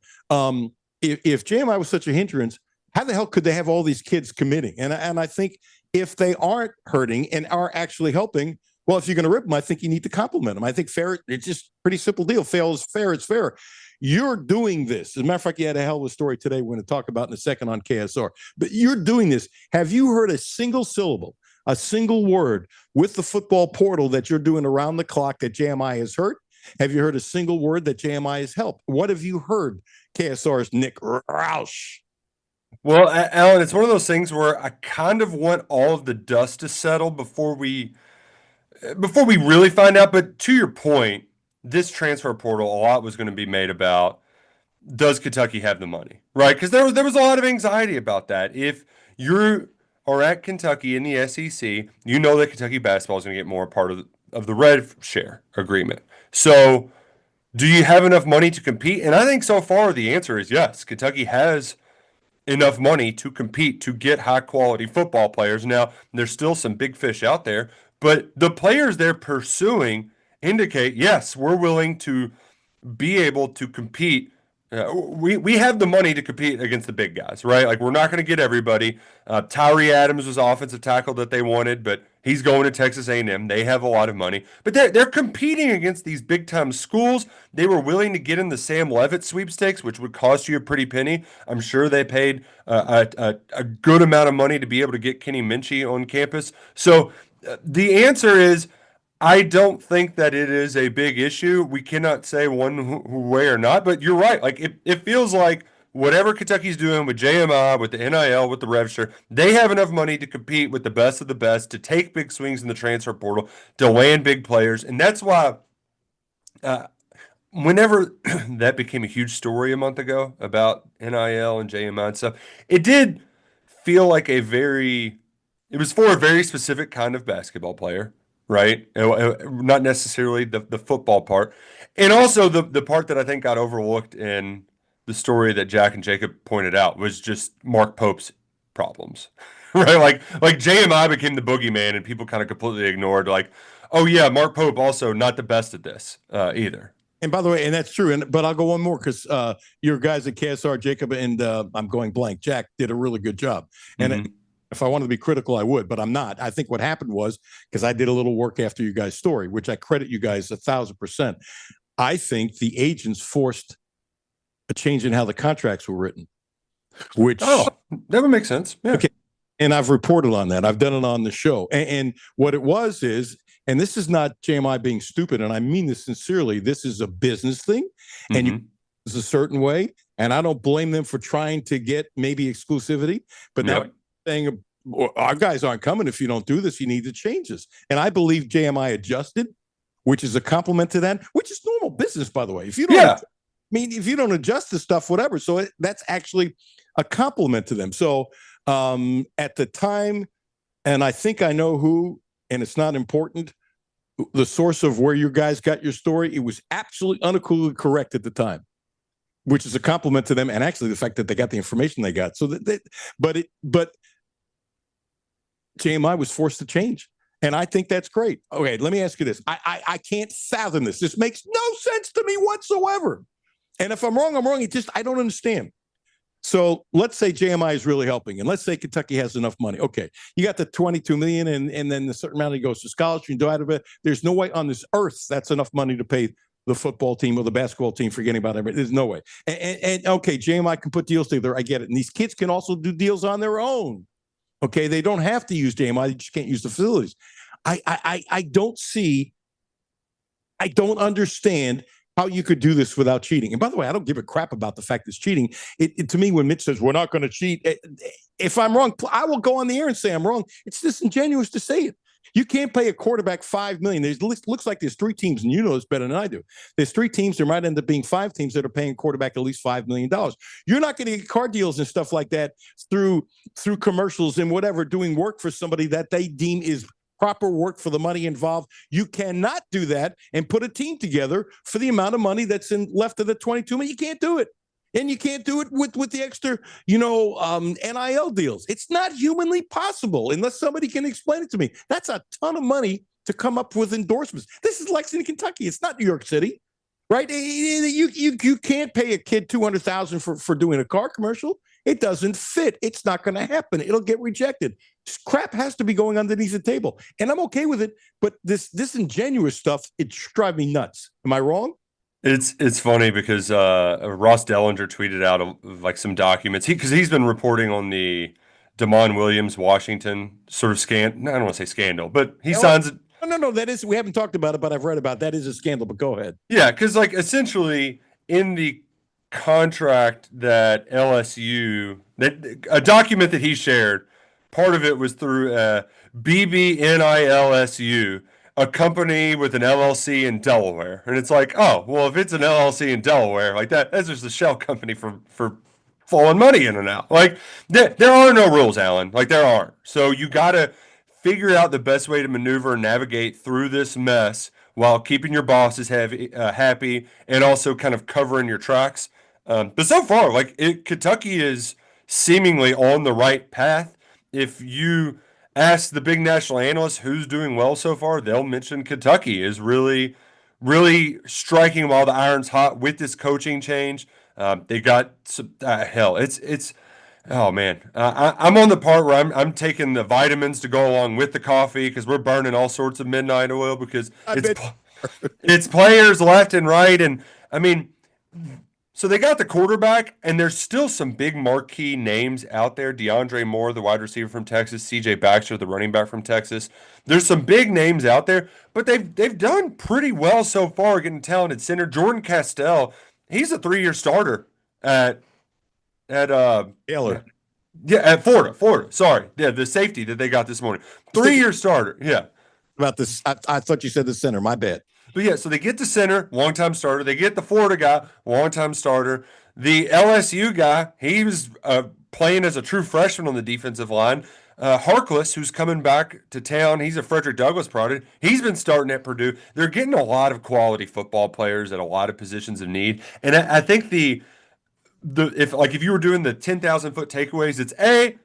If JMI was such a hindrance, how the hell could they have all these kids committing? And I think if they aren't hurting and are actually helping, well, if you're going to rip them, I think you need to compliment them. I think fair, it's just pretty simple deal. Fair is fair, it's fair. You're doing this. As a matter of fact, you had a hell of a story today we're going to talk about in a second on KSR. But you're doing this. Have you heard a single syllable, a single word with the football portal that you're doing around the clock that JMI has hurt? Have you heard a single word that JMI has helped? What have you heard, KSR's Nick Roush? Well, Alan, it's one of those things where I kind of want all of the dust to settle before we really find out. But to your point, this transfer portal, a lot was going to be made about, does Kentucky have the money, right? Because there was a lot of anxiety about that. If you are at Kentucky in the SEC, you know that Kentucky basketball is going to get more part of the red share agreement. So do you have enough money to compete? And I think so far the answer is yes. Kentucky has enough money to compete, to get high-quality football players. Now, there's still some big fish out there, but the players they're pursuing indicate, yes, we're willing to be able to compete We have the money to compete against the big guys, right? Like we're not going to get everybody. Tyree Adams was offensive tackle that they wanted, but he's going to Texas A&M. They have a lot of money, but they're competing against these big time schools. They were willing to get in the Sam Levitt sweepstakes, which would cost you a pretty penny. I'm sure they paid a good amount of money to be able to get Kenny Minchie on campus. So the answer is, I don't think that it is a big issue. We cannot say one way or not, but you're right. Like it feels like whatever Kentucky's doing with JMI, with the NIL, with the rev share, they have enough money to compete with the best of the best, to take big swings in the transfer portal, to land big players. And that's why whenever that became a huge story a month ago about NIL and JMI and stuff, it did feel like it was for a very specific kind of basketball player, right? Not necessarily the football part. And also the part that I think got overlooked in the story that Jack and Jacob pointed out was just Mark Pope's problems, right? Like JMI became the boogeyman and people kind of completely ignored like, oh yeah, Mark Pope also not the best at this either. And by the way, and that's true. But I'll go one more because your guys at KSR, Jacob and I'm going blank, Jack did a really good job. And if I wanted to be critical, I would, but I'm not. I think what happened was because I did a little work after you guys' story, which I credit you guys 1,000%. I think the agents forced a change in how the contracts were written, which that would make sense. Yeah. Okay. And I've reported on that. I've done it on the show. And what it was is, and this is not JMI being stupid, and I mean this sincerely, this is a business thing, and you it's a certain way, and I don't blame them for trying to get maybe exclusivity, but now saying our guys aren't coming if you don't do this, you need to change this. And I believe JMI adjusted, which is a compliment to them, which is normal business, by the way. If you don't, if you don't adjust the stuff, whatever. So that's actually a compliment to them. So at the time, and I think I know who, and it's not important, the source of where you guys got your story, it was absolutely unequivocally correct at the time, which is a compliment to them, and actually the fact that they got the information they got. So but JMI was forced to change, and I think that's great. Okay, let me ask you this: I can't fathom this. This makes no sense to me whatsoever. And if I'm wrong, I'm wrong. I don't understand. So let's say JMI is really helping, and let's say Kentucky has enough money. Okay, you got the $22 million, and then the certain amount goes to scholarship. You do out of it. There's no way on this earth that's enough money to pay the football team or the basketball team. Forgetting about everything, there's no way. And okay, JMI can put deals together. I get it. And these kids can also do deals on their own. Okay, they don't have to use JMI. They just can't use the facilities. I don't understand how you could do this without cheating. And by the way, I don't give a crap about the fact it's cheating. To me, when Mitch says we're not going to cheat, if I'm wrong, I will go on the air and say I'm wrong. It's disingenuous to say it. You can't pay a quarterback $5 million. Looks like there's 3 teams, and you know this better than I do. There's 3 teams. There might end up being 5 teams that are paying quarterback at least $5 million. You're not going to get car deals and stuff like that through commercials and whatever, doing work for somebody that they deem is proper work for the money involved. You cannot do that and put a team together for the amount of money that's left of the 22 million. You can't do it. And you can't do it with the extra, NIL deals. It's not humanly possible unless somebody can explain it to me. That's a ton of money to come up with endorsements. This is Lexington, Kentucky. It's not New York City, right? You can't pay a kid $200,000 for doing a car commercial. It doesn't fit. It's not going to happen. It'll get rejected. Crap has to be going underneath the table. And I'm okay with it, but this disingenuous stuff, it drives me nuts. Am I wrong? It's funny because Ross Dellinger tweeted out like some documents. Because he's been reporting on the Damon Williams Washington sort of I don't want to say scandal, but he signs it. No. That is, we haven't talked about it, but I've read about it. That is a scandal, but go ahead. Yeah, because like essentially in the contract that LSU, a document that he shared, part of it was through BBNILSU, a company with an LLC in Delaware. And it's like, oh, well, if it's an LLC in Delaware, like that's just a shell company for falling money in and out. Like there are no rules, Alan. Like there aren't. So you got to figure out the best way to maneuver and navigate through this mess while keeping your bosses happy and also kind of covering your tracks. But so far, Kentucky is seemingly on the right path. If you ask the big national analysts who's doing well so far, they'll mention Kentucky is really, really striking while the iron's hot with this coaching change. They got some, hell. It's oh man. I'm on the part where I'm taking the vitamins to go along with the coffee because we're burning all sorts of midnight oil because it's players left and right, and I mean. So they got the quarterback, and there's still some big marquee names out there. DeAndre Moore, the wide receiver from Texas, C.J. Baxter, the running back from Texas. There's some big names out there, but they've done pretty well so far getting talented center. Jordan Castell, he's a 3-year starter at Taylor. Yeah, at Florida. Sorry, yeah, the safety that they got this morning, 3-year starter. Yeah, about this. I thought you said the center. My bad. But yeah, so they get the center, longtime starter. They get the Florida guy, longtime starter. The LSU guy, he was playing as a true freshman on the defensive line. Harkless, who's coming back to town, he's a Frederick Douglass product. He's been starting at Purdue. They're getting a lot of quality football players at a lot of positions of need. And I think if you were doing the 10,000-foot takeaways, it's A,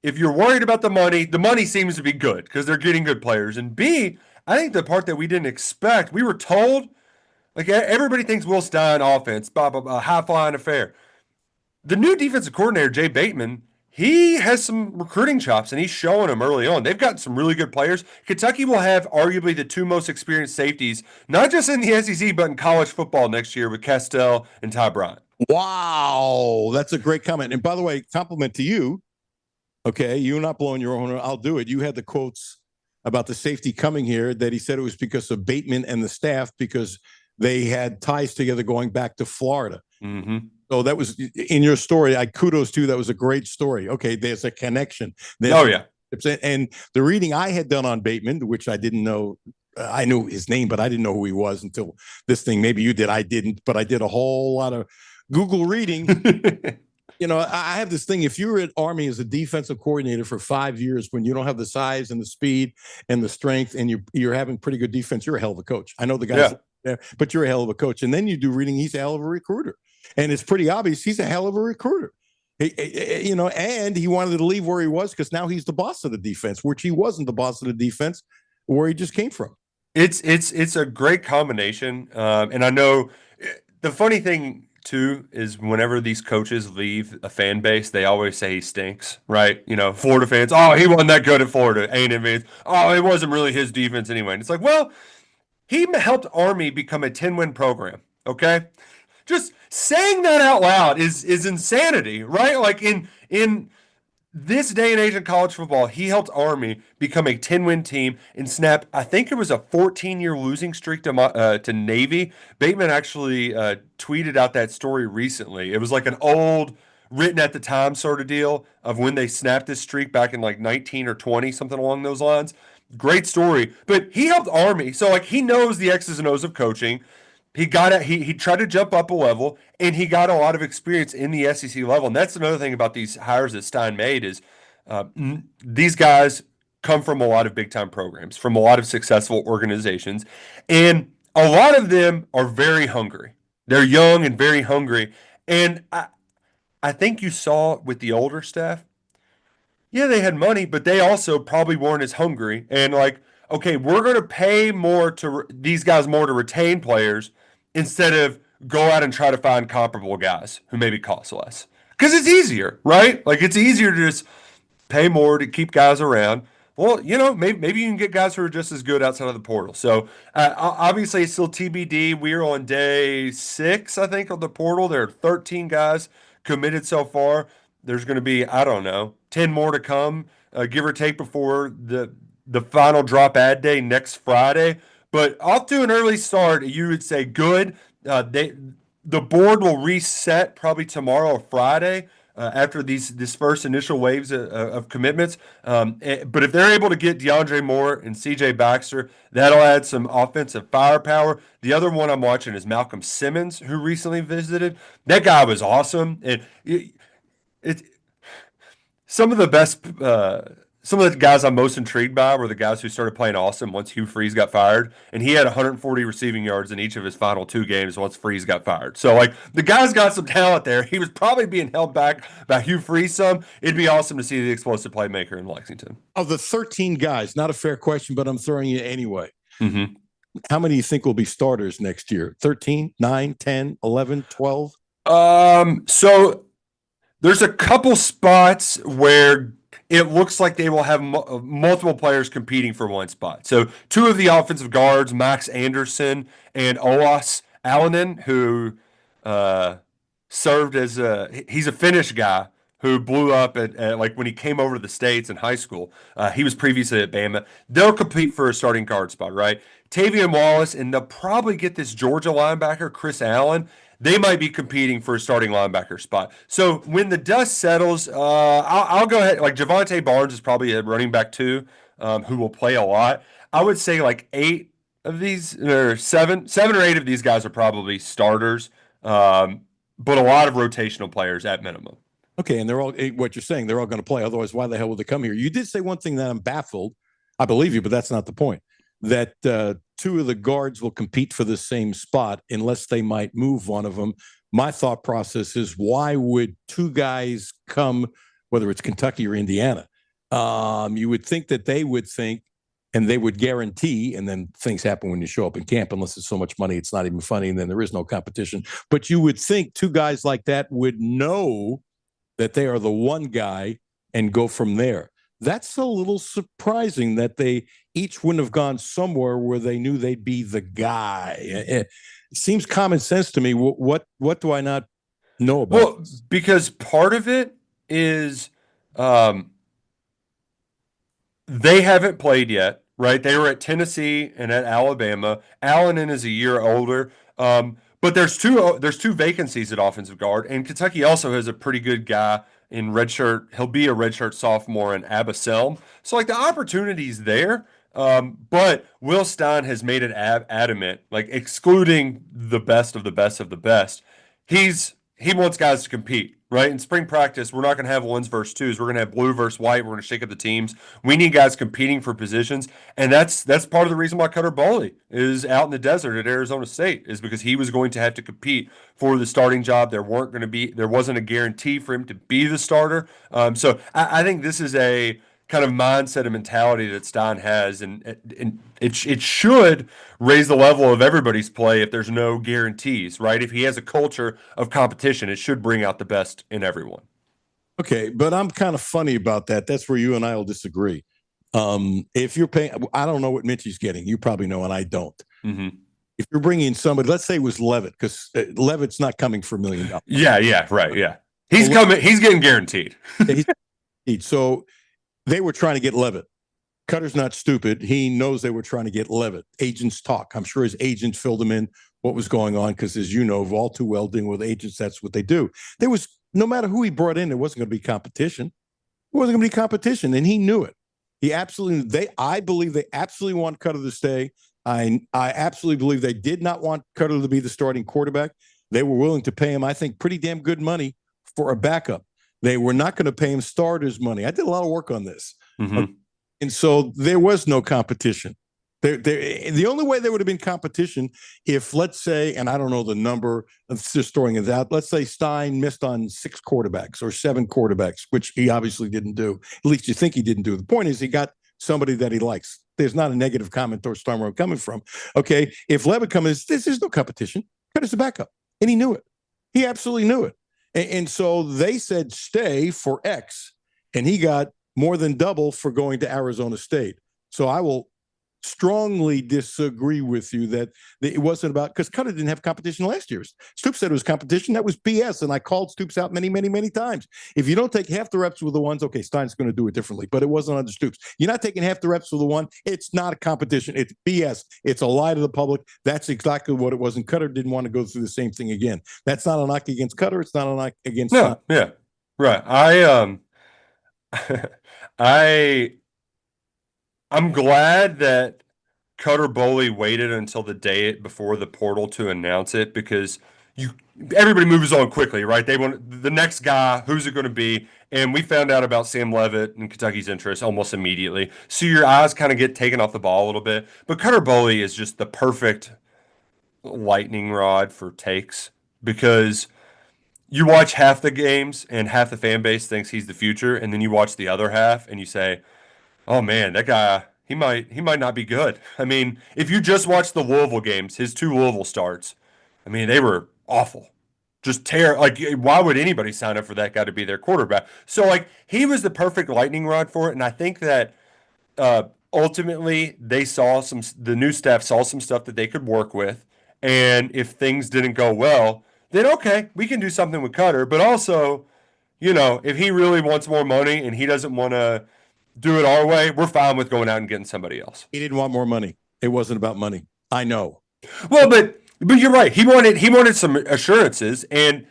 if you're worried about the money seems to be good because they're getting good players. And B, I think the part that we didn't expect, we were told, like everybody thinks Will Stein offense, blah, blah, blah, high-flying affair. The new defensive coordinator, Jay Bateman, he has some recruiting chops, and he's showing them early on. They've got some really good players. Kentucky will have arguably the 2 most experienced safeties, not just in the SEC, but in college football next year with Castell and Ty Bryant. Wow, that's a great comment. And by the way, compliment to you. Okay, you're not blowing your own. I'll do it. You had the quotes about the safety coming here that he said it was because of Bateman and the staff because they had ties together going back to Florida. Mm-hmm. So that was in your story. I kudos to you. That was a great story. Okay, there's a connection. Yeah. And the reading I had done on Bateman, which I didn't know, I knew his name, but I didn't know who he was until this thing. Maybe you did. I didn't, but I did a whole lot of Google reading. You know, I have this thing. If you're at Army as a defensive coordinator for 5 years, when you don't have the size and the speed and the strength, and you're having pretty good defense, you're a hell of a coach. I know the guys there, but you're a hell of a coach. And then you do reading. He's a hell of a recruiter, and it's pretty obvious he's a hell of a recruiter. And he wanted to leave where he was because now he's the boss of the defense, which he wasn't the boss of the defense where he just came from. It's a great combination, and I know the funny thing too is whenever these coaches leave a fan base, they always say he stinks, right? You know, Florida fans, oh, he wasn't that good at Florida. A&M fans, oh, it wasn't really his defense anyway. And it's like, well, he helped Army become a 10-win program, okay? Just saying that out loud is insanity, right? Like in this day and age in college football, he helped Army become a 10-win team and snap, I think it was a 14-year losing streak to Navy. Bateman actually tweeted out that story recently. It was like an old, written at the time sort of deal of when they snapped this streak back in like 19 or 20, something along those lines. Great story. But he helped Army. So like he knows the X's and O's of coaching. He tried to jump up a level, and he got a lot of experience in the SEC level. And that's another thing about these hires that Stein made is these guys come from a lot of big-time programs, from a lot of successful organizations, and a lot of them are very hungry. They're young and very hungry. And I think you saw with the older staff, yeah, they had money, but they also probably weren't as hungry. And like, okay, we're going to pay more to these guys more to retain players instead of go out and try to find comparable guys who maybe cost less. Because it's easier, right? Like it's easier to just pay more to keep guys around. Well, you know, maybe you can get guys who are just as good outside of the portal. So obviously it's still TBD. We're on day 6, I think, of the portal. There are 13 guys committed so far. There's going to be, I don't know, 10 more to come, give or take, before the final drop ad day next Friday. But off to an early start, you would say good. The board will reset probably tomorrow or Friday after this first initial waves of commitments. But if they're able to get DeAndre Moore and CJ Baxter, that'll add some offensive firepower. The other one I'm watching is Malcolm Simmons, who recently visited. That guy was awesome. And it some of the best some of the guys I'm most intrigued by were the guys who started playing awesome once Hugh Freeze got fired. And he had 140 receiving yards in each of his final 2 games once Freeze got fired. So, like, the guy's got some talent there. He was probably being held back by Hugh Freeze some. It'd be awesome to see the explosive playmaker in Lexington. Of the 13 guys, not a fair question, but I'm throwing you anyway. Mm-hmm. How many do you think will be starters next year? 13, 9, 10, 11, 12? So there's a couple spots where it looks like they will have multiple players competing for one spot. So two of the offensive guards, Max Anderson and Olas Alanen, who served as he's a Finnish guy who blew up at like when he came over to the States in high school. He was previously at Bama. They'll compete for a starting guard spot, right? Tavian Wallace, and they'll probably get this Georgia linebacker, Chris Allen. They might be competing for a starting linebacker spot. So when the dust settles, I'll go ahead. Like Javante Barnes is probably a running back too, who will play a lot. I would say like 8 of these, or 7 or 8 of these guys are probably starters, but a lot of rotational players at minimum. Okay, and they're all what you're saying. They're all going to play. Otherwise, why the hell would they come here? You did say one thing that I'm baffled. I believe you, but that's not the point. That two of the guards will compete for the same spot unless they might move one of them. My thought process is, why would two guys come, whether it's Kentucky or Indiana? You would think that they would think, and they would guarantee, and then things happen when you show up in camp, unless it's so much money, it's not even funny, and then there is no competition. But you would think two guys like that would know that they are the one guy and go from there. That's a little surprising that they each wouldn't have gone somewhere where they knew they'd be the guy. It seems common sense to me. What do I not know about? Well, because part of it is they haven't played yet, right? They were at Tennessee and at Alabama. Allen is a year older. But there's two vacancies at offensive guard, and Kentucky also has a pretty good guy in redshirt. He'll be a redshirt sophomore in Abaselm. So like the opportunity's there. But Will Stein has made it adamant, like excluding the best of the best of the best. He wants guys to compete, right? In spring practice, we're not going to have ones versus twos. We're going to have blue versus white. We're going to shake up the teams. We need guys competing for positions, and that's part of the reason why Cutter Boley is out in the desert at Arizona State, is because he was going to have to compete for the starting job. There wasn't a guarantee for him to be the starter. So I think this is a kind of mindset and mentality that Stein has, and it should raise the level of everybody's play if there's no guarantees, right? If he has a culture of competition, it should bring out the best in everyone. Okay, but I'm kind of funny about that. That's where you and I will disagree. If you're paying, I don't know what Minchie's getting. You probably know, and I don't. Mm-hmm. If you're bringing somebody, let's say it was Levitt, because Levitt's not coming for $1 million. Yeah, right, yeah. He's coming. He's getting guaranteed. So they were trying to get Levitt. Cutter's not stupid. He knows they were trying to get Levitt. Agents talk. I'm sure his agent filled him in what was going on, because, as you know, all too well, dealing with agents, that's what they do. There was, no matter who he brought in, there wasn't going to be competition. There wasn't going to be competition, and he knew it. I believe they absolutely want Cutter to stay. I absolutely believe they did not want Cutler to be the starting quarterback. They were willing to pay him, I think, pretty damn good money for a backup. They were not going to pay him starters money. I did a lot of work on this. Mm-hmm. And so there was no competition. The only way there would have been competition if, let's say, and I don't know the number, of just throwing it out, let's say Stein missed on 6 quarterbacks or 7 quarterbacks, which he obviously didn't do. At least you think he didn't do. The point is, he got somebody that he likes. There's not a negative comment towards Stein where I'm coming from. Okay, if Levitt comes, this is no competition. Cutter's a backup. And he knew it. He absolutely knew it. And so they said stay for X, and he got more than double for going to Arizona State. So I will strongly disagree with you that it wasn't about, because Cutter didn't have competition last year. Stoops said it was competition. That was BS, and I called Stoops out many, many, many times. If you don't take half the reps with the ones, okay, Stein's going to do it differently, but it wasn't under Stoops. You're not taking half the reps with the one. It's not a competition. It's BS. It's a lie to the public. That's exactly what it was, and Cutter didn't want to go through the same thing again. That's not a knock against Cutter. It's not a knock against Stein. Yeah, right. I'm glad that Cutter Boley waited until the day before the portal to announce it, because everybody moves on quickly, right? They want the next guy. Who's it going to be? And we found out about Sam Levitt and Kentucky's interest almost immediately. So your eyes kind of get taken off the ball a little bit. But Cutter Boley is just the perfect lightning rod for takes, because you watch half the games and half the fan base thinks he's the future, and then you watch the other half and you say, oh man, that guy, he might not be good. I mean, if you just watch the Louisville games, his 2 Louisville starts, I mean, they were awful. just tear. Like, why would anybody sign up for that guy to be their quarterback? So, like, he was the perfect lightning rod for it. And I think that ultimately the new staff saw some stuff that they could work with. And if things didn't go well, then okay, we can do something with Cutter. But also, if he really wants more money and he doesn't want to do it our way, we're fine with going out and getting somebody else. He didn't want more money. It wasn't about money. I know. Well, but you're right. He wanted some assurances and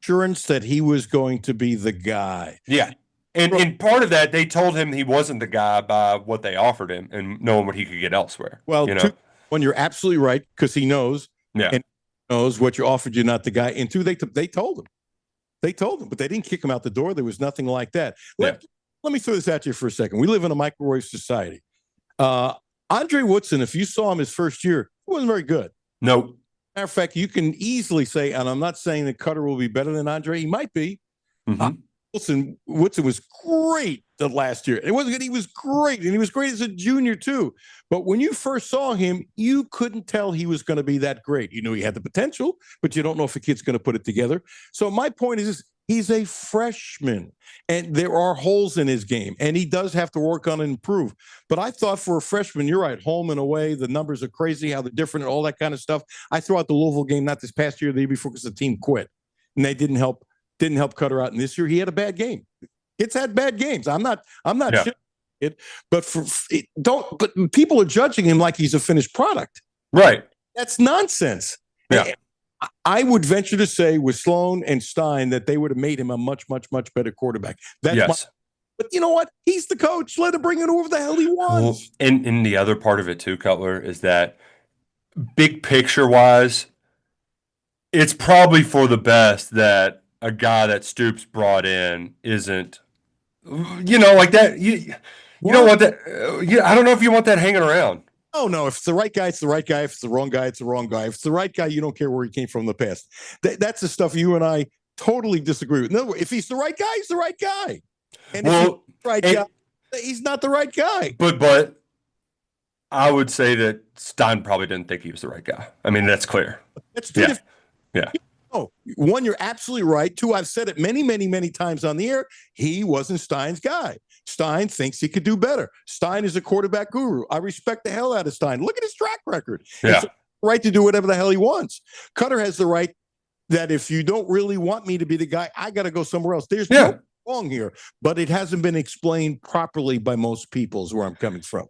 assurance that he was going to be the guy. Yeah. And part of that, they told him he wasn't the guy by what they offered him and knowing what he could get elsewhere. Well, one, you're absolutely right, because he knows. Yeah. And knows what you offered, you're not the guy. And two, they told him. They told him, but they didn't kick him out the door. There was nothing like that. Let me throw this at you for a second. We live in a microwave society. Andre Woodson, if you saw him his first year, he wasn't very good. No. Matter of fact, you can easily say, and I'm not saying that Cutter will be better than Andre. He might be. Mm-hmm. Woodson was great the last year. It wasn't good. He was great, and he was great as a junior too. But when you first saw him, you couldn't tell he was going to be that great. You knew he had the potential, but you don't know if a kid's going to put it together. So my point is this. He's a freshman, and there are holes in his game, and he does have to work on and improve. But I thought for a freshman, you're right, home and away, the numbers are crazy, how they're different, and all that kind of stuff. I threw out the Louisville game, not this past year, the year before, because the team quit, and they didn't help Cutter out. And this year, he had a bad game. It's had bad games. I'm not shitting it, but but people are judging him like he's a finished product. Right. That's nonsense. Yeah. I would venture to say with Sloan and Stein that they would have made him a much, much, much better quarterback. But you know what? He's the coach. Let him bring it whoever the hell he wants. Well, and the other part of it too, Cutler, is that big picture wise, it's probably for the best that a guy that Stoops brought in isn't, like that. You don't want that. I don't know if you want that hanging around. Oh, no. If it's the right guy, it's the right guy. If it's the wrong guy, it's the wrong guy. If it's the right guy, you don't care where he came from in the past. That's the stuff you and I totally disagree with. No, if he's the right guy, he's the right guy. And if he's the right guy, he's not the right guy. But I would say that Stein probably didn't think he was the right guy. I mean, that's clear. That's two different. Yeah. Oh, one, you're absolutely right. Two, I've said it many, many, many times on the air. He wasn't Stein's guy. Stein thinks he could do better. Stein is a quarterback guru. I respect the hell out of Stein. Look at his track record. Yeah. It's right to do whatever the hell he wants. Cutter has the right that if you don't really want me to be the guy, I got to go somewhere else. There's no wrong here, but it hasn't been explained properly by most people is where I'm coming from.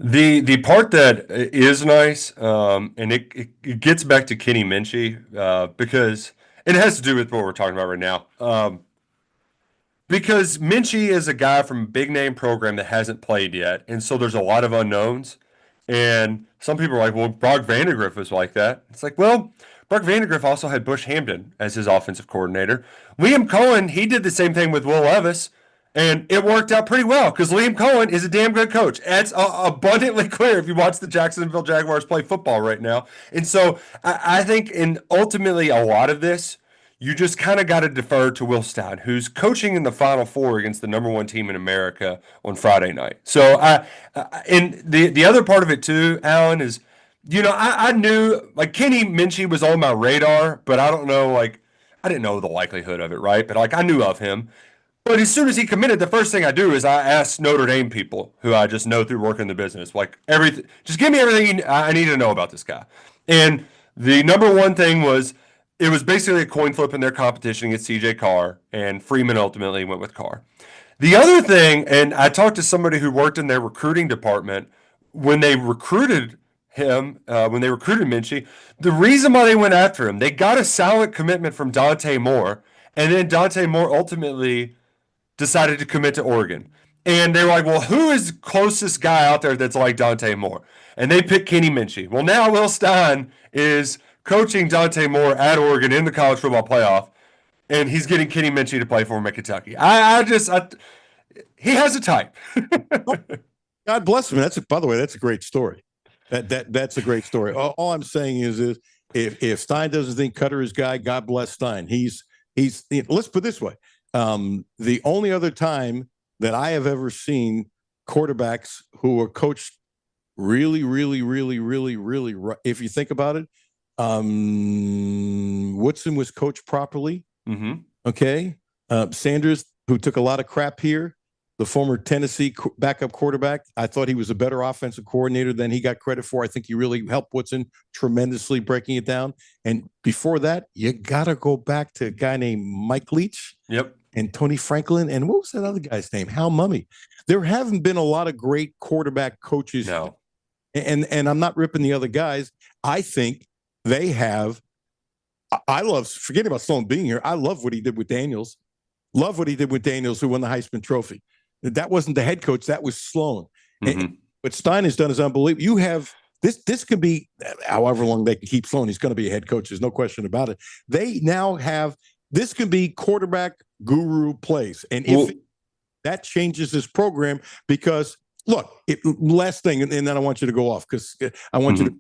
The part that is nice, and it gets back to Kenny Minchie, because it has to do with what we're talking about right now. Because Minchie is a guy from a big name program that hasn't played yet, and so there's a lot of unknowns. And some people are like, well, Brock Vandagriff was like that. It's like, well, Brock Vandagriff also had Bush Hampton as his offensive coordinator. Liam Cohen, he did the same thing with Will Levis. And it worked out pretty well because Liam Cohen is a damn good coach. It's abundantly clear if you watch the Jacksonville Jaguars play football right now. And so I think ultimately a lot of this, you just kind of got to defer to Will Stein, who's coaching in the Final Four against the number one team in America on Friday night. So and the other part of it too, Alan, is, I knew like Kenny Minchie was on my radar, but I don't know, like I didn't know the likelihood of it, right? But like I knew of him. But as soon as he committed, the first thing I do is I ask Notre Dame people who I just know through working the business, like everything, just give me everything I need to know about this guy. And the number one thing was, it was basically a coin flip in their competition against CJ Carr, and Freeman ultimately went with Carr. The other thing, and I talked to somebody who worked in their recruiting department, when they recruited him, when they recruited Minchie, the reason why they went after him, they got a silent commitment from Dante Moore, and then Dante Moore ultimately decided to commit to Oregon. And they were like, well, who is the closest guy out there that's like Dante Moore? And they picked Kenny Minchie. Well, now Will Stein is coaching Dante Moore at Oregon in the college football playoff, and he's getting Kenny Minchie to play for him at Kentucky. He has a type. God bless him. By the way, that's a great story. That's a great story. All I'm saying is if Stein doesn't think Cutter is guy, God bless Stein. Let's put it this way. The only other time that I have ever seen quarterbacks who were coached really, really, really, really, really, if you think about it, Woodson was coached properly. Mm-hmm. Okay. Sanders, who took a lot of crap here, the former Tennessee backup quarterback, I thought he was a better offensive coordinator than he got credit for. I think he really helped Woodson tremendously breaking it down. And before that, you got to go back to a guy named Mike Leach. Yep. And Tony Franklin. And what was that other guy's name? Hal Mummy. There haven't been a lot of great quarterback coaches. No. And I'm not ripping the other guys. I think they have. I love, forgetting about Sloan being here, I love what he did with Daniels. Love what he did with Daniels, who won the Heisman Trophy. That wasn't the head coach. That was Sloan. Mm-hmm. And what Stein has done is unbelievable. You have this could be however long they can keep Sloan. He's going to be a head coach. There's no question about it. They now have, this can be quarterback guru plays. And if that changes this program, because look, last thing, and then I want you to go off because I want you to.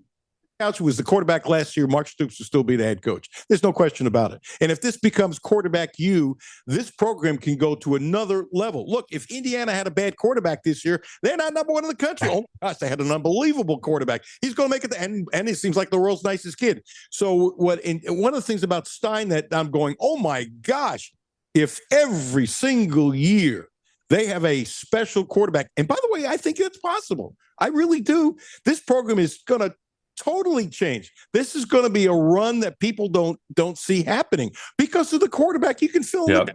Couch was the quarterback last year. Mark Stoops will still be the head coach. There's no question about it. And if this becomes quarterback this program can go to another level. Look, if Indiana had a bad quarterback this year, they're not number one in the country. Oh my gosh, they had an unbelievable quarterback. He's going to make it, and he seems like the world's nicest kid. So one of the things about Stein that I'm going, oh my gosh, if every single year they have a special quarterback, and by the way, I think it's possible. I really do. This program is going to totally change. This is going to be a run that people don't see happening because of the quarterback. You can fill in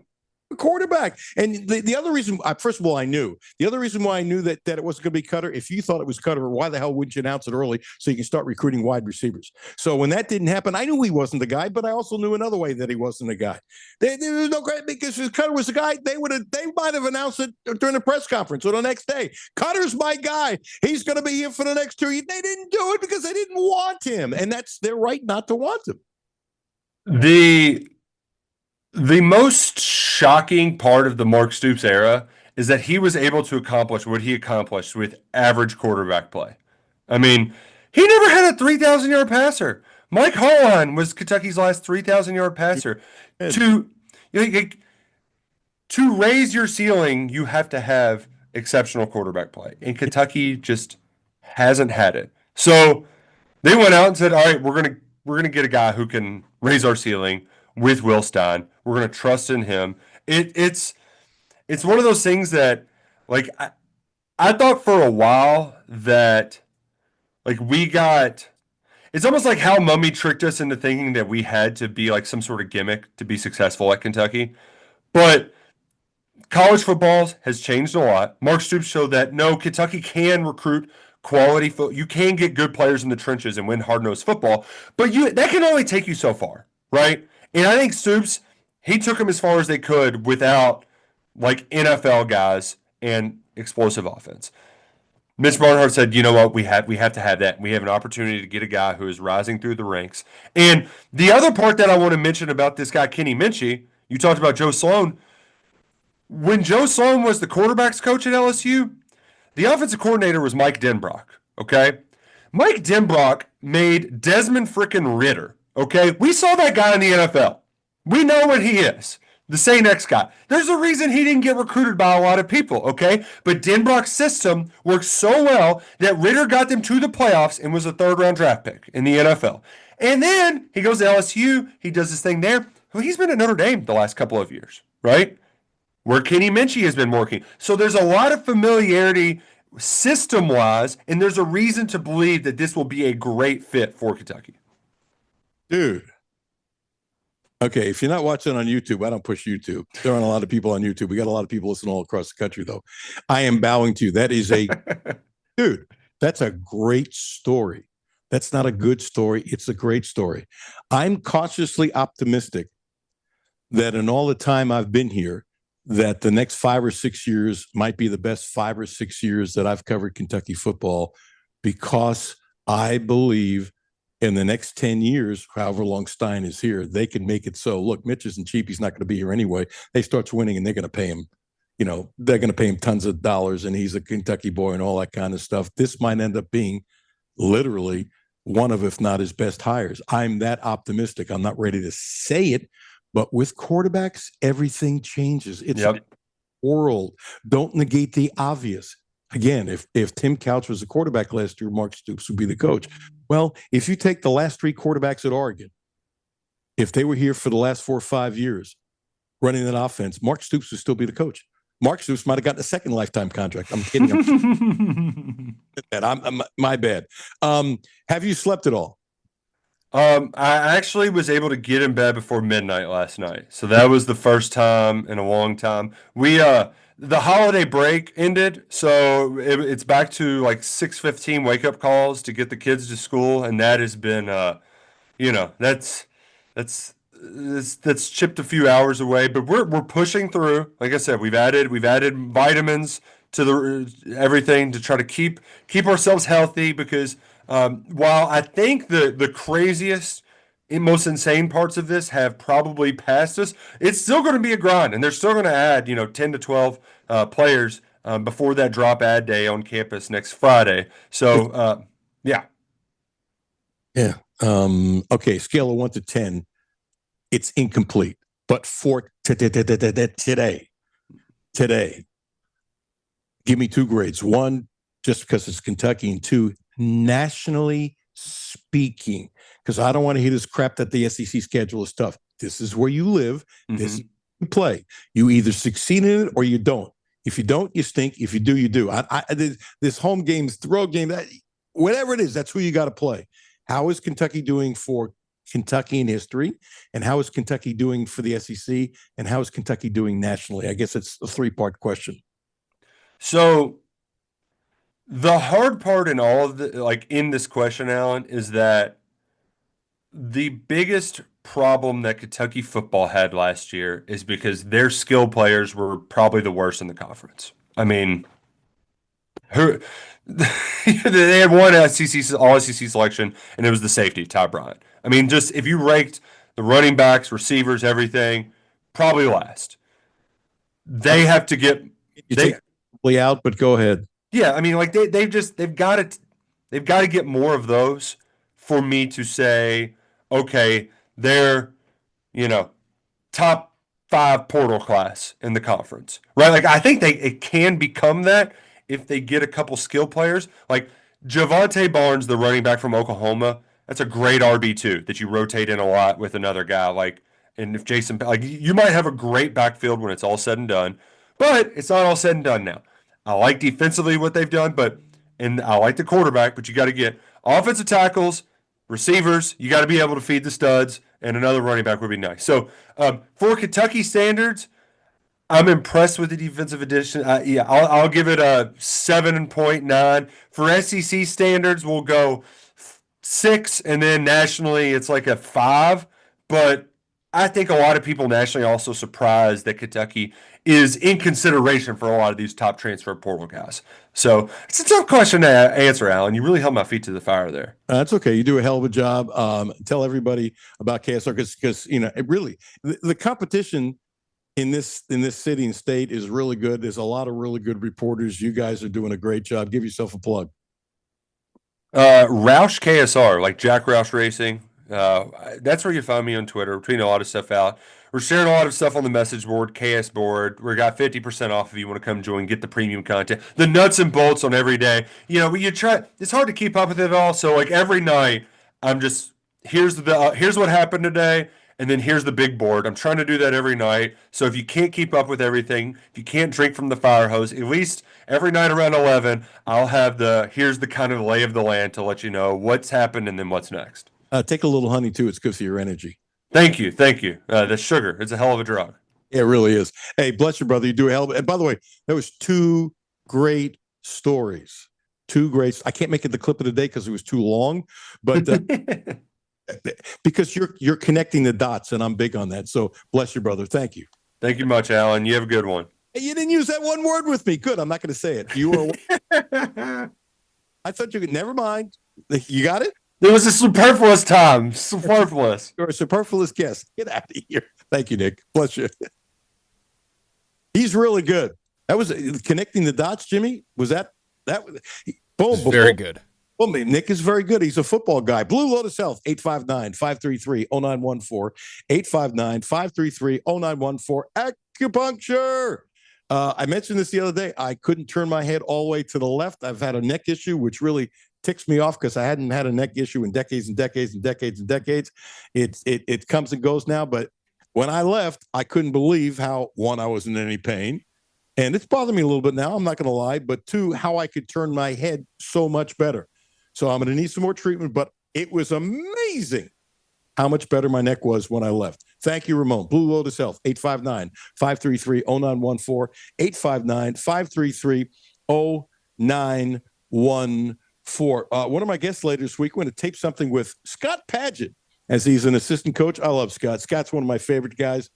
the quarterback. And the other reason, first of all, the other reason why I knew that it wasn't going to be Cutler, if you thought it was Cutler, why the hell wouldn't you announce it early so you can start recruiting wide receivers? So when that didn't happen, I knew he wasn't the guy, but I also knew another way that he wasn't the guy. There was no great, because if Cutler was the guy, they might have announced it during the press conference or the next day. Cutler's my guy. He's going to be here for the next 2 years. They didn't do it because they didn't want him, and that's their right not to want him. The most shocking part of the Mark Stoops era is that he was able to accomplish what he accomplished with average quarterback play. I mean, he never had a 3,000-yard passer. Mike Holline was Kentucky's last 3,000-yard passer. To raise your ceiling, you have to have exceptional quarterback play, and Kentucky just hasn't had it. So they went out and said, "All right, we're gonna get a guy who can raise our ceiling with Will Stein. We're going to trust in him." It's one of those things that, like, I thought for a while that, like, it's almost like how Mummy tricked us into thinking that we had to be like some sort of gimmick to be successful at Kentucky. But college football has changed a lot. Mark Stoops showed that, no, Kentucky can recruit quality you can get good players in the trenches and win hard-nosed football, but that can only take you so far, right? And I think Stoops, he took them as far as they could without, like, NFL guys and explosive offense. Mitch Barnhart said, you know what, we have to have that. We have an opportunity to get a guy who is rising through the ranks. And the other part that I want to mention about this guy, Kenny Minchie, you talked about Joe Sloan. When Joe Sloan was the quarterback's coach at LSU, the offensive coordinator was Mike Denbrock, okay? Mike Denbrock made Desmond frickin' Ritter. Okay, we saw that guy in the NFL. We know what he is. The St. X guy. There's a reason he didn't get recruited by a lot of people, okay? But Denbrock's system worked so well that Ritter got them to the playoffs and was a third-round draft pick in the NFL. And then he goes to LSU. He does this thing there. Well, he's been at Notre Dame the last couple of years, right? Where Kenny Minchie has been working. So there's a lot of familiarity system-wise, and there's a reason to believe that this will be a great fit for Kentucky. Dude. Okay, if you're not watching on YouTube, I don't push YouTube. There aren't a lot of people on YouTube. We got a lot of people listening all across the country, though. I am bowing to you. That is dude, that's a great story. That's not a good story. It's a great story. I'm cautiously optimistic that in all the time I've been here, that the next 5 or 6 years might be the best 5 or 6 years that I've covered Kentucky football, because I believe in the next 10 years, however long Stein is here, they can make it so. Look, Mitch isn't cheap. He's not going to be here anyway. They starts winning and they're going to pay him, they're going to pay him tons of dollars, and he's a Kentucky boy and all that kind of stuff. This might end up being literally one of, if not his best hires. I'm that optimistic. I'm not ready to say it, but with quarterbacks, everything changes. It's a world. Don't negate the obvious. again, if Tim Couch was the quarterback last year, Mark Stoops would be the coach. Well, if you take the last 3 quarterbacks at Oregon, if they were here for the last 4 or 5 years running that offense, Mark Stoops would still be the coach. Mark Stoops might have gotten a second lifetime contract. I'm kidding. I'm my bad. Have you slept at all? I actually was able to get in bed before midnight last night. So that was the first time in a long time. The holiday break ended, so it's back to like 6:15 wake up calls to get the kids to school, and that has been that's chipped a few hours away, but we're pushing through. Like I said, we've added vitamins to the everything to try to keep ourselves healthy because while I think the craziest and most insane parts of this have probably passed us, it's still going to be a grind, and they're still going to add 10 to 12 players before that drop ad day on campus next Friday. So yeah. Okay, scale of 1 to 10. It's incomplete. But for today, give me 2 grades. 1, just because it's Kentucky, and 2, nationally speaking, because I don't want to hear this crap that the SEC schedule is tough. This is where you live. This is where you play. You either succeed in it or you don't. If you don't, you stink. If you do, you do. This home games, road game, whatever it is, that's who you got to play. How is Kentucky doing for Kentucky in history, and how is Kentucky doing for the SEC, and how is Kentucky doing nationally? I guess it's a 3-part question. So the hard part in all of in this question, Alan, is that the biggest problem that Kentucky football had last year is because their skill players were probably the worst in the conference. I mean, they had one all SEC selection, and it was the safety, Ty Bryant. I mean, just if you ranked the running backs, receivers, everything, probably last. They have to get out, but go ahead. Yeah, I mean, like they've got to get more of those for me to say, okay, they're top 5 portal class in the conference, right? Like I think it can become that if they get a couple skill players like Javonte Barnes, the running back from Oklahoma. That's a great RB2 that you rotate in a lot with another guy. And if Jason, you might have a great backfield when it's all said and done, but it's not all said and done now. I like defensively what they've done, and I like the quarterback, but you got to get offensive tackles, receivers. You got to be able to feed the studs, and another running back would be nice. So for Kentucky standards, I'm impressed with the defensive addition. I'll give it a 7.9. For SEC standards, we'll go 6, and then nationally it's like a 5. But I think a lot of people nationally are also surprised that Kentucky is in consideration for a lot of these top transfer portal guys. So it's a tough question to answer, Alan. You really held my feet to the fire there. That's okay. You do a hell of a job. Tell everybody about KSR because it really the competition in this city and state is really good. There's a lot of really good reporters. You guys are doing a great job. Give yourself a plug. Roush KSR, like Jack Roush Racing. That's where you find me on Twitter. We're tweeting a lot of stuff out. We're sharing a lot of stuff on the message board, KS board. We got 50% off if you want to come join, get the premium content, the nuts and bolts on every day. You try. It's hard to keep up with it all. So like every night, I'm just here's what happened today, and then here's the big board. I'm trying to do that every night. So if you can't keep up with everything, if you can't drink from the fire hose, at least every night around 11, I'll have here's the kind of lay of the land to let you know what's happened and then what's next. Take a little honey too. It's good for your energy. Thank you. The sugar, it's a hell of a drug. It really is. Hey, bless you, brother. You do a hell of. And by the way, there was 2 great stories. 2 great. I can't make it the clip of the day because it was too long, but because you're connecting the dots, and I'm big on that. So bless you, brother. Thank you. Thank you much, Alan. You have a good one. Hey, you didn't use that one word with me. Good. I'm not going to say it. You were. I thought you could. Never mind. You got it. There was a superfluous time. Superfluous. You're a superfluous guest. Get out of here. Thank you, Nick. Bless you. He's really good. That was connecting the dots, Jimmy. Was that? Boom. Very good. Well, Nick is very good. He's a football guy. Blue Lotus Health, 859-533-0914. 859-533-0914. Acupuncture. I mentioned this the other day. I couldn't turn my head all the way to the left. I've had a neck issue, which really ticks me off because I hadn't had a neck issue in decades and decades and decades and decades. It comes and goes now, but when I left, I couldn't believe how, one, I wasn't in any pain, and it's bothering me a little bit now, I'm not going to lie, but two, how I could turn my head so much better. So I'm going to need some more treatment, but it was amazing how much better my neck was when I left. Thank you, Ramon. Blue Lotus Health, 859-533-0914, 859-533-0914. One of my guests later this week, we're going to tape something with Scott Padgett, as he's an assistant coach. I love Scott. Scott's one of my favorite guys.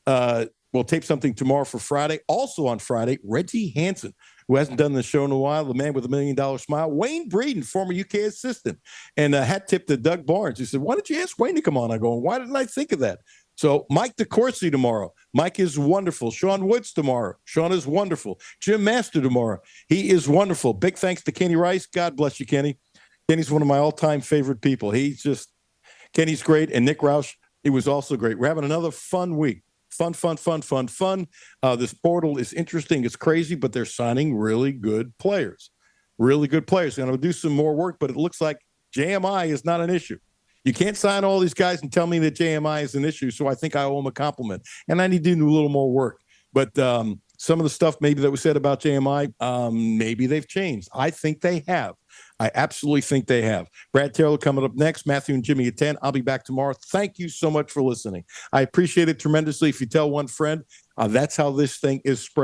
We'll tape something tomorrow for Friday. Also on Friday, Reggie Hansen, who hasn't done the show in a while, the man with $1 million smile. Wayne Breeden, former UK assistant. And hat tip to Doug Barnes. He said, why didn't you ask Wayne to come on? I go, why didn't I think of that? So Mike DeCourcy tomorrow. Mike is wonderful. Sean Woods tomorrow. Sean is wonderful. Jim Master tomorrow. He is wonderful. Big thanks to Kenny Rice. God bless you, Kenny. Kenny's one of my all-time favorite people. Kenny's great. And Nick Roush, he was also great. We're having another fun week. Fun. This portal is interesting. It's crazy, but they're signing really good players. Really good players. They're going to do some more work, but it looks like JMI is not an issue. You can't sign all these guys and tell me that JMI is an issue, so I think I owe him a compliment. And I need to do a little more work. But some of the stuff maybe that was said about JMI, maybe they've changed. I think they have. I absolutely think they have. Brad Taylor coming up next. Matthew and Jimmy at 10. I'll be back tomorrow. Thank you so much for listening. I appreciate it tremendously. If you tell one friend, that's how this thing is spread.